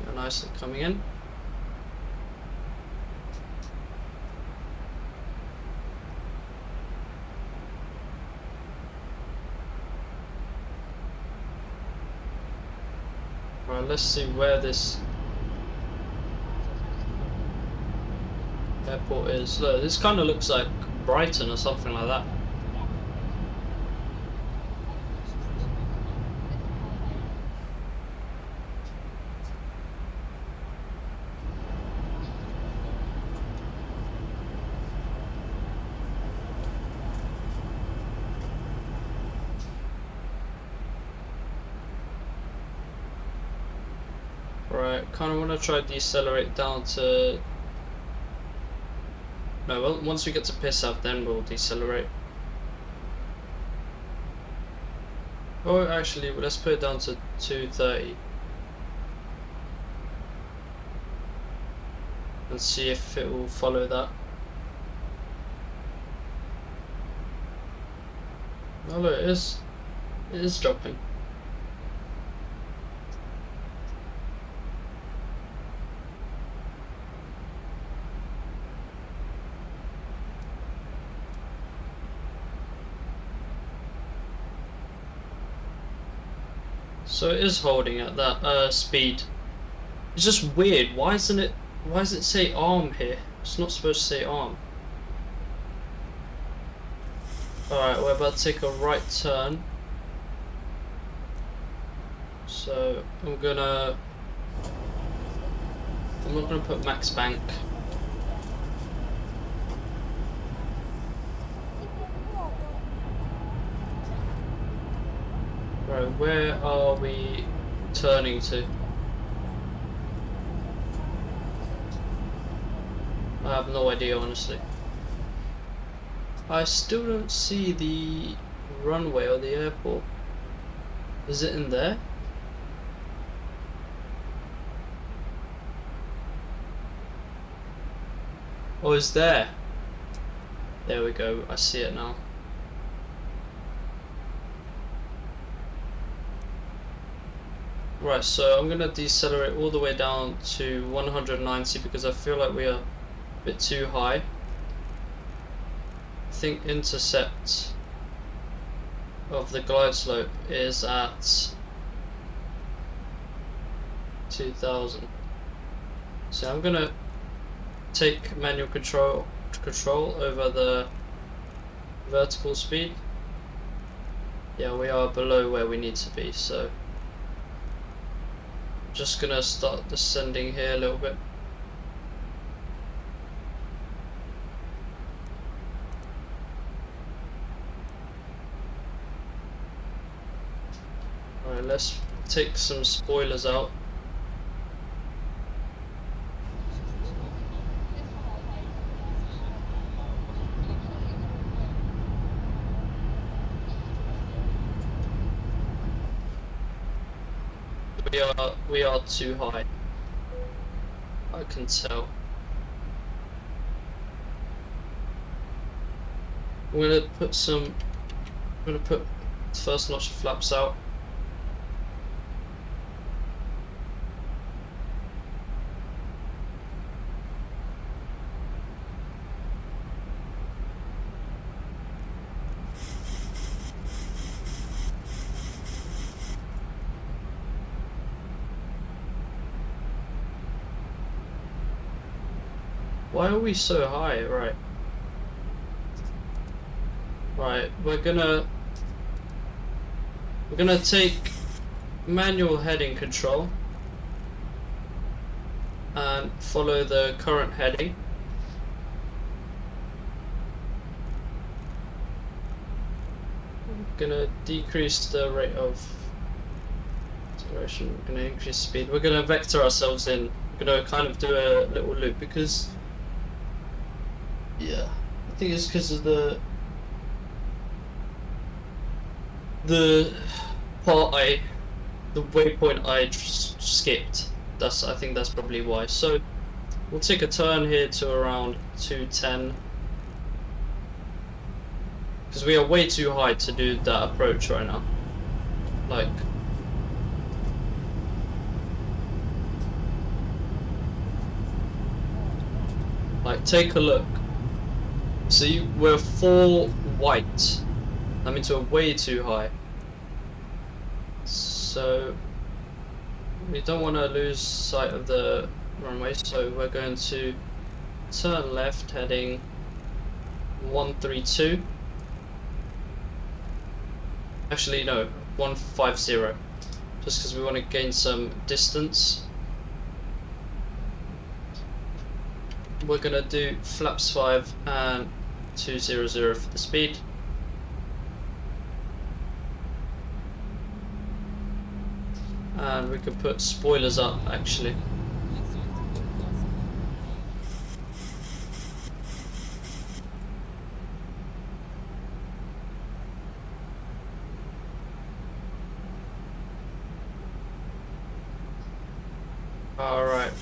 We are nicely coming in. Right, let's see where this airport is. Look, this kind of looks like Brighton or something like that. Right, kind of want to try decelerate down to. No, well, once we get to Pissav, then we'll decelerate. Oh, actually, let's put it down to 230 and see if it will follow that. Oh look, it is dropping. So it is holding at that speed. It's just weird. Why does it say arm here? It's not supposed to say arm. Alright, we're about to take a right turn. So I'm not gonna put max bank. Right, where are we turning to? I have no idea, honestly. I still don't see the runway or the airport. Is it in there? Oh, it's there. There we go, I see it now. Right, so I'm gonna decelerate all the way down to 190 because I feel like we are a bit too high. I think intercept of the glide slope is at 2000. So I'm gonna take manual control over the vertical speed. Yeah, we are below where we need to be, so just gonna start descending here a little bit. Alright, let's take some spoilers out. We are too high. I can tell. I'm gonna put the first notch of flaps out. Why are we so high? Right. Right, we're gonna take manual heading control and follow the current heading. We're gonna decrease the rate of acceleration. We're gonna increase speed. We're gonna vector ourselves in. We're gonna kind of do a little loop because, yeah, I think it's because of the part the waypoint I skipped. I think that's probably why. So we'll take a turn here to around 210 because we are way too high to do that approach right now. Like take a look. See, we're 4 white. That means we're way too high. So we don't want to lose sight of the runway, so we're going to turn left heading 132. Actually no, 150. Just because we want to gain some distance. We're going to do flaps 5 and 200 for the speed. And we could put spoilers up actually. Alright,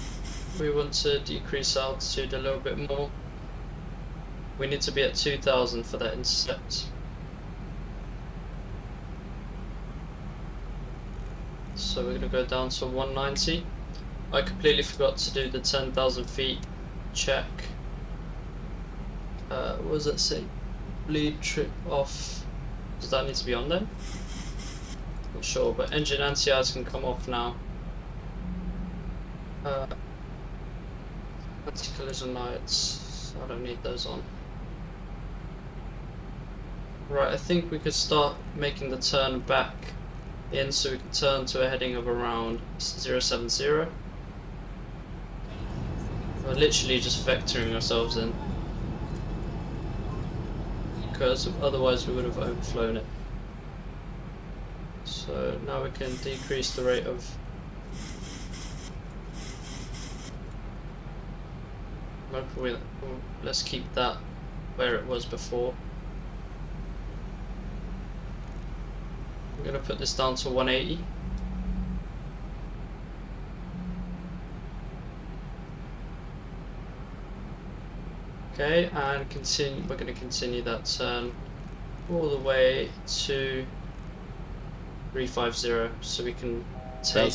we want to decrease altitude a little bit more. We need to be at 2000 for that intercept. So we're going to go down to 190. I completely forgot to do the 10,000 feet check. What does that say? Bleed trip off. Does that need to be on there? Not sure, but engine anti-ice can come off now. Anti-collision lights, I don't need those on. Right, I think we could start making the turn back in, so we can turn to a heading of around 070. We're literally just vectoring ourselves in, because otherwise we would have overflown it. So now we can decrease the rate of let's keep that where it was before. I'm going to put this down to 180. Okay, and continue. We're going to continue that turn all the way to 350, so we can take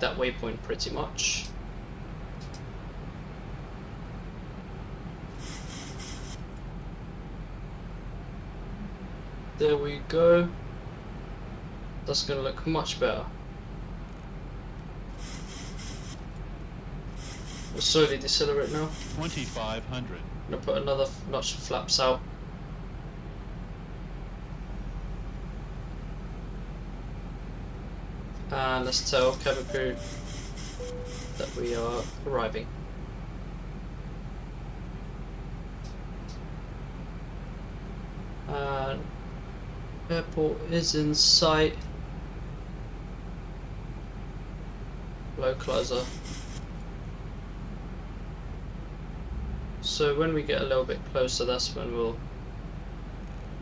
that waypoint pretty much. There we go. That's going to look much better. We'll slowly decelerate now. 2500. I'm going to put another notch of flaps out. And let's tell cabin crew that we are arriving. And airport is in sight. Localizer. So when we get a little bit closer, that's when we'll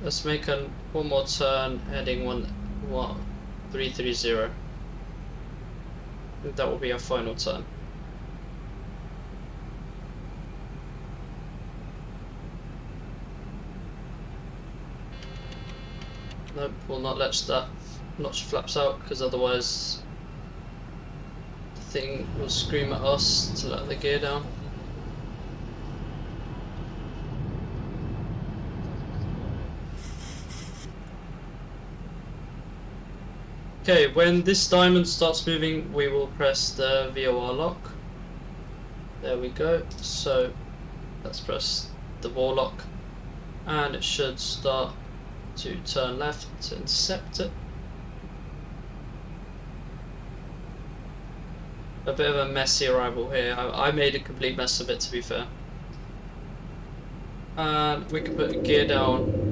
let's make one more turn heading 330. That will be our final turn. Nope, we'll not let that notch flaps out, because otherwise the thing will scream at us to let the gear down. Okay, when this diamond starts moving, we will press the VOR lock. There we go. So let's press the VOR lock, and it should start to turn left to intercept it. A bit of a messy arrival here. I made a complete mess of it, to be fair. And we can put gear down.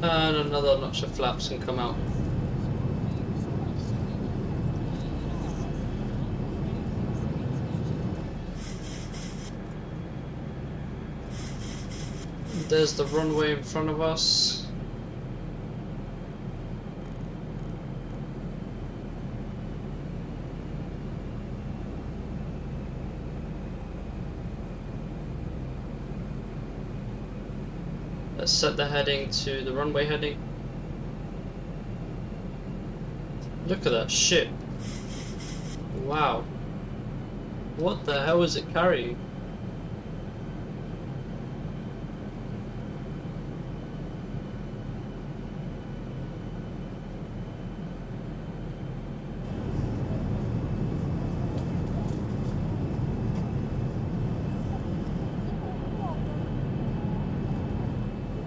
And another notch of flaps can come out. There's the runway in front of us. Let's set the heading to the runway heading. Look at that ship. Wow. What the hell is it carrying?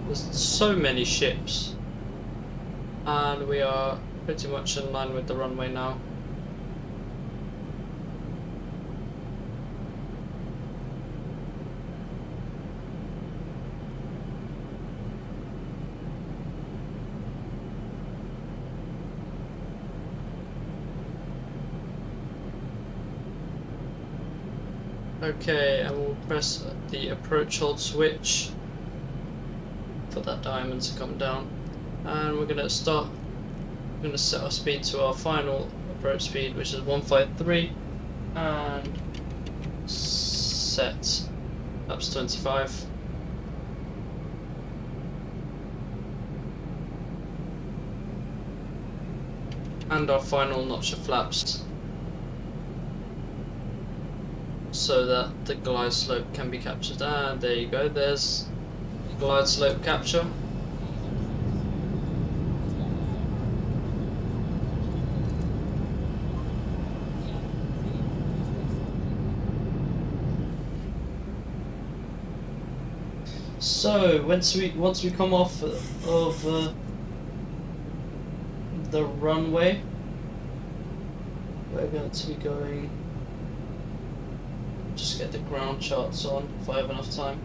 There's so many ships, and we are pretty much in line with the runway now. Okay, and we'll press the approach hold switch. for that diamond to come down. And we're gonna set our speed to our final approach speed, which is 153, and set up to 25. And our final notch of flaps, so that the glide slope can be captured. And there you go, there's glide slope capture. So once we come off of the runway, we're going to be going, just get the ground charts on if I have enough time.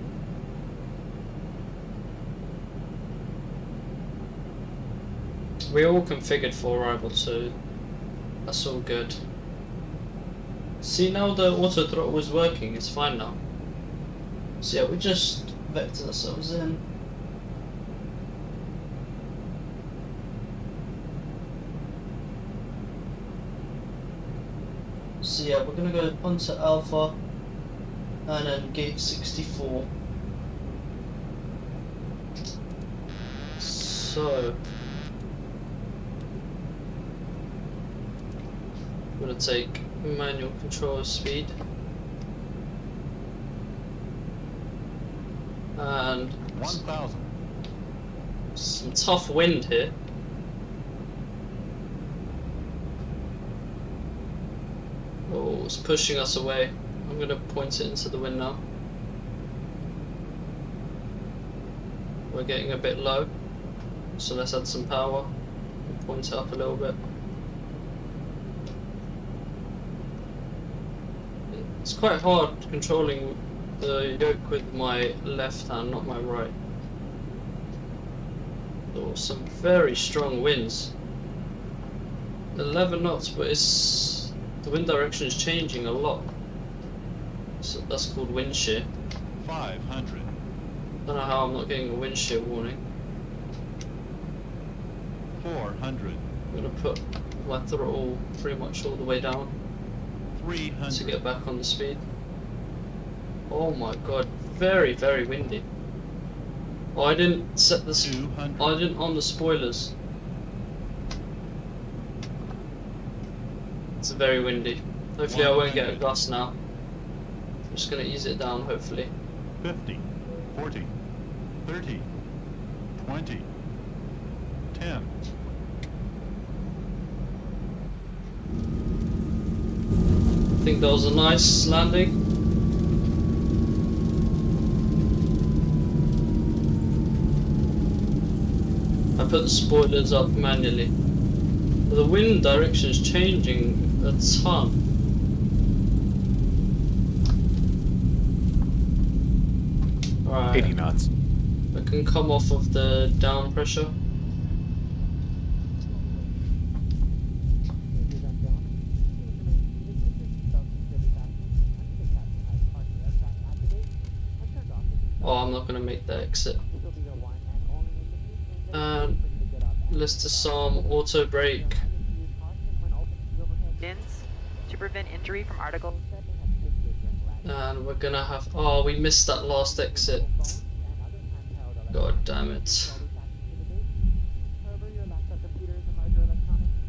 We're all configured for arrival, so that's all good. See, now the auto throttle is working, it's fine now. So yeah, we just vector ourselves in. So yeah, we're gonna go onto Alpha and then gate 64. So I'm gonna take manual control of speed and 1,000. some tough wind here. Oh, it's pushing us away. I'm gonna point it into the wind now. We're getting a bit low, so let's add some power and point it up a little bit. It's quite hard controlling the yoke with my left hand, not my right. There were some very strong winds. 11 knots, but the wind direction is changing a lot. So that's called wind shear. 500. Don't know how I'm not getting a wind shear warning. 400. I'm gonna put my throttle pretty much all the way down 300. to get back on the speed. Oh my god, very, very windy. Oh, I didn't set the 200. I didn't on the spoilers. It's very windy. Hopefully I won't get a gust now. I'm just gonna ease it down, hopefully. 50. 40. 30. 20. 10. I think that was a nice landing. I put the spoilers up manually. The wind direction is changing a ton. Alright, 80 knots. I can come off of the down pressure. Oh, I'm not going to make that exit. And let's disarm auto brake. Pins to prevent injury from article. And we're gonna have, oh, we missed that last exit. God damn it.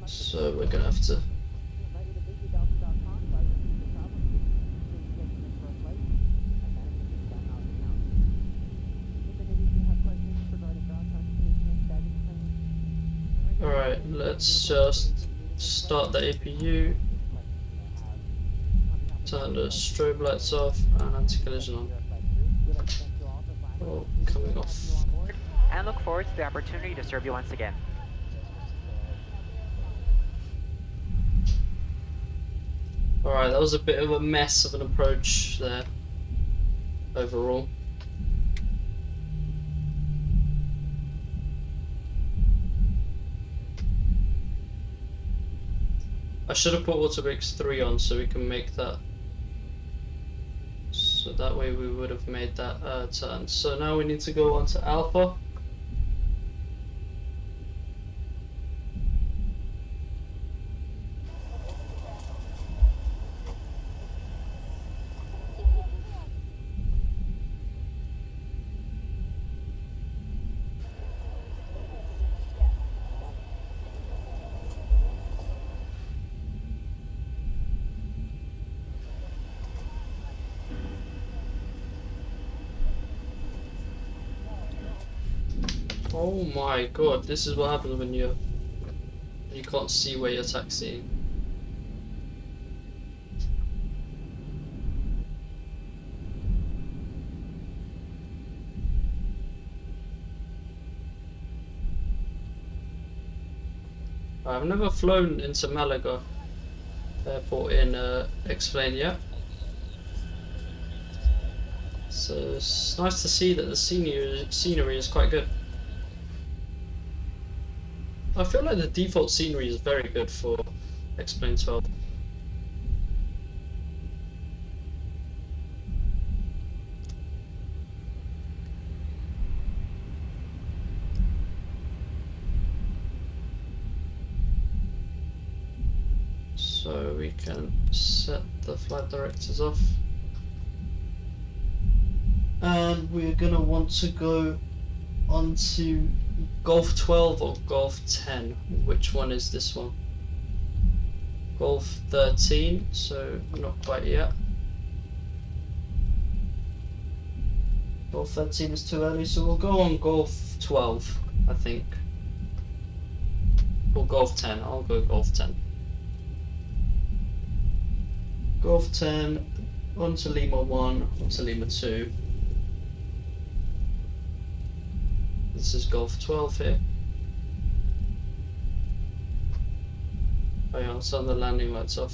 So we're gonna have to. Alright, let's just start the APU. Turn the strobe lights off and anti-collision on. Oh, coming off. And look forward to the opportunity to serve you once again. Alright, that was a bit of a mess of an approach there, overall. I should have put auto brakes 3 on so we can make that. So that way we would have made that turn. So now we need to go on to alpha Oh my god, this is what happens when you can't see where you're taxiing. I've never flown into Malaga airport in Explain yet. So it's nice to see that the scenery is quite good. I feel like the default scenery is very good for Explain 12. So we can set the flight directors off. And we're gonna want to go onto Golf 12 or Golf 10. Which one is this one? Golf 13, so not quite yet. Golf 13 is too early, so we'll go on Golf 12, I think. Or Golf 10, I'll go Golf 10. Golf 10, onto Lima 1, onto Lima 2. This is Golf 12 here. Oh yeah, I'll turn the landing lights off.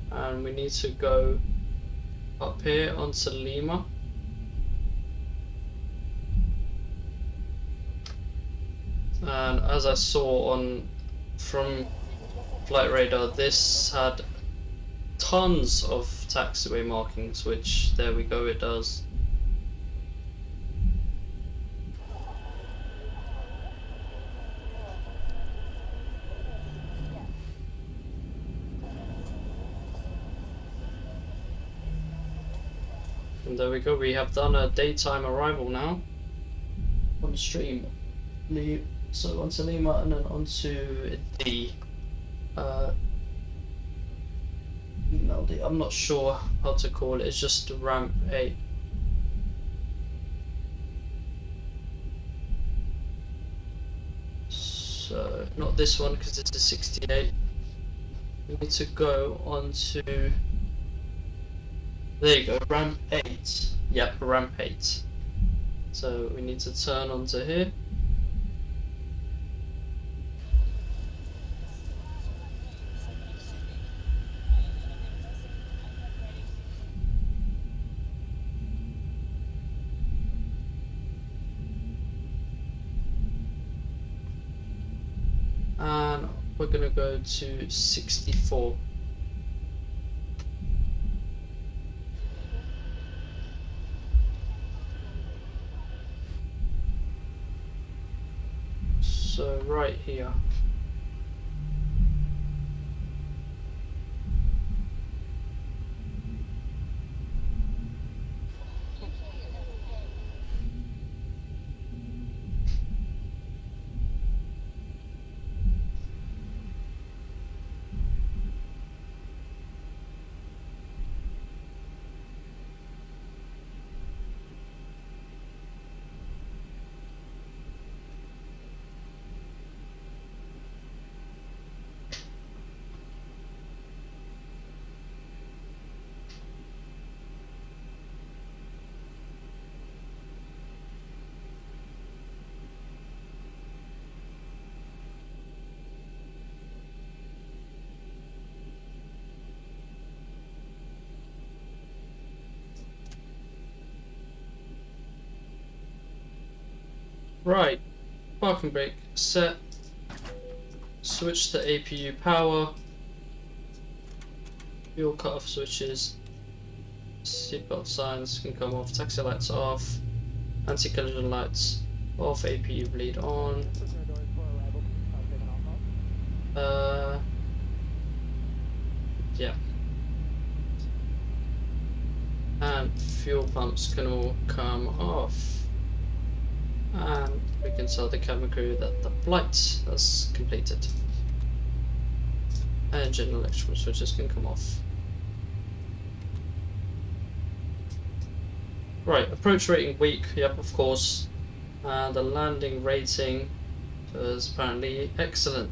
And we need to go up here onto Lima. And as I saw from Flight Radar, this had tons of taxiway markings, which there we go, it does. And there we go, we have done a daytime arrival now on stream. So onto Lima and then onto the I'm not sure how to call it, it's just ramp 8. So not this one because this is 68. We need to go onto, there you go, ramp 8. Yep, ramp 8. So we need to turn onto here. And we're gonna go to 64. So right here. Right, parking brake set, switch to APU power, fuel cutoff switches, seatbelt signs can come off, taxi lights off, anti-collision lights off, APU bleed on. Yeah. And fuel pumps can all come off. And we can tell the cabin crew that the flight has completed. Engine electrical switches can come off. Right, approach rating weak, yep, of course. And the landing rating is apparently excellent.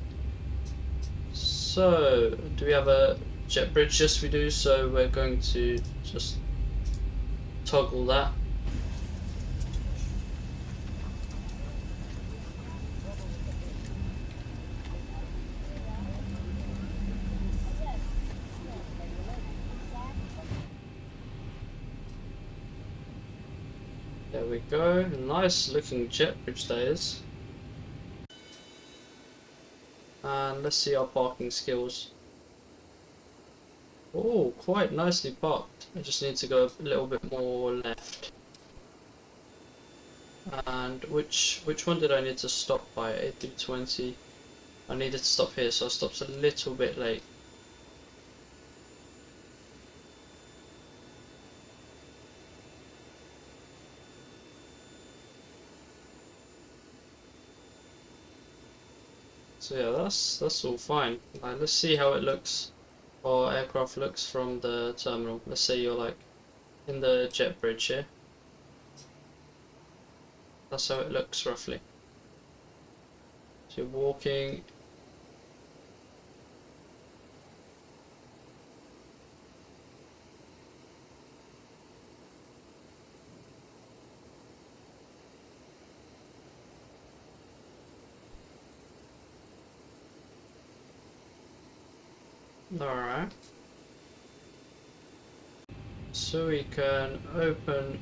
So, do we have a jet bridge? Yes, we do, so we're going to just toggle that. There we go, nice looking jet bridge that is. And let's see our parking skills. Oh, quite nicely parked. I just need to go a little bit more left. And which one did I need to stop by? 8320. I needed to stop here, so I stopped a little bit late. So yeah, that's all fine. Like, let's see how it looks, or aircraft looks from the terminal. Let's say you're like in the jet bridge here. That's how it looks roughly. So you're walking. Alright. So we can open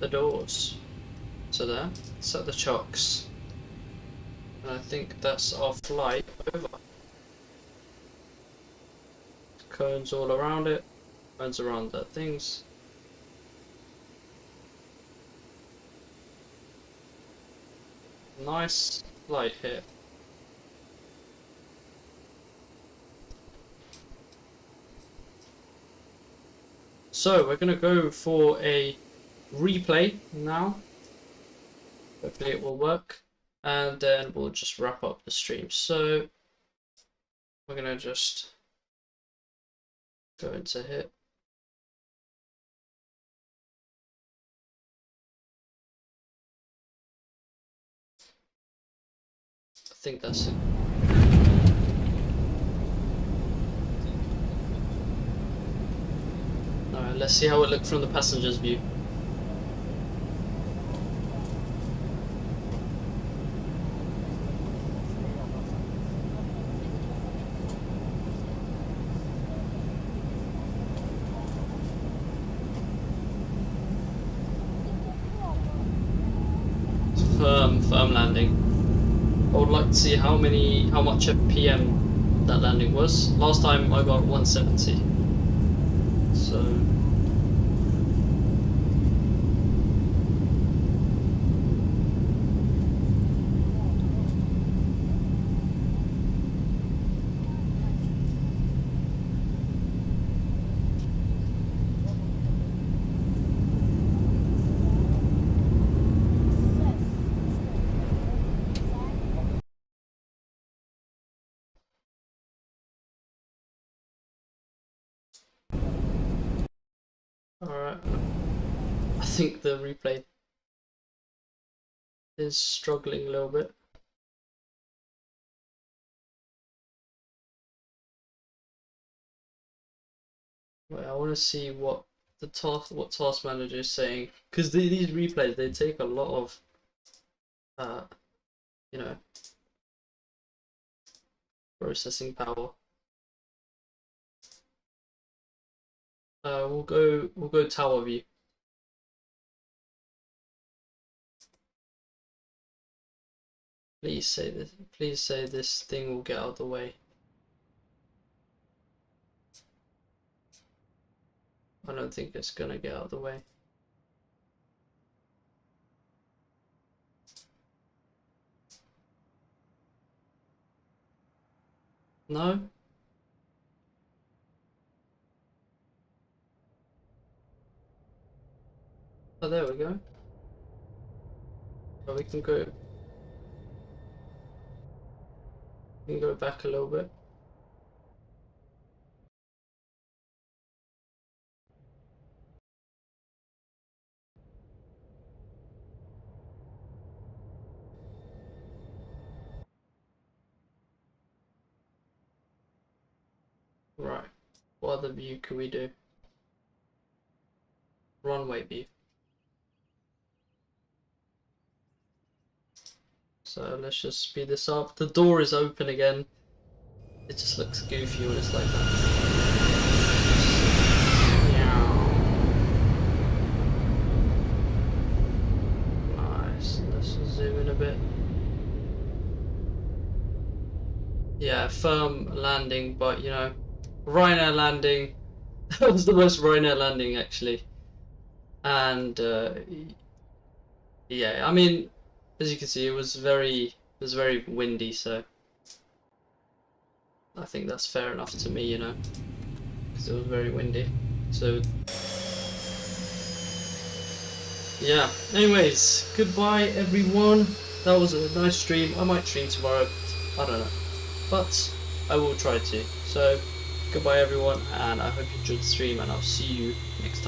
the doors to there, set the chocks, and I think that's our flight over. Cones all around it, cones around the things. Nice flight here. So we're gonna go for a replay now. Hopefully it will work, and then we'll just wrap up the stream. So we're gonna just go into here. I think that's it. Alright, let's see how it looks from the passenger's view. Firm landing. I would like to see how much PM that landing was. Last time I got 170. So alright. I think the replay is struggling a little bit. Wait, I want to see what task manager is saying, because these replays, they take a lot of you know, processing power. We'll go tower view. Please say this thing will get out of the way. I don't think it's gonna get out of the way. No? Oh, there we go. So we can go back a little bit. Right. What other view can we do? Runway view. So let's just speed this up. The door is open again. It just looks goofy when it's like that. Nice. Let's just zoom in a bit. Yeah, firm landing, but you know, Ryanair landing. That was the most Ryanair landing actually. And yeah, I mean, as you can see, it was very windy, so I think that's fair enough to me, you know, because it was very windy. So yeah, anyways, goodbye everyone. That was a nice stream. I might stream tomorrow, I don't know, but I will try to. So goodbye everyone, and I hope you enjoyed the stream, and I'll see you next time.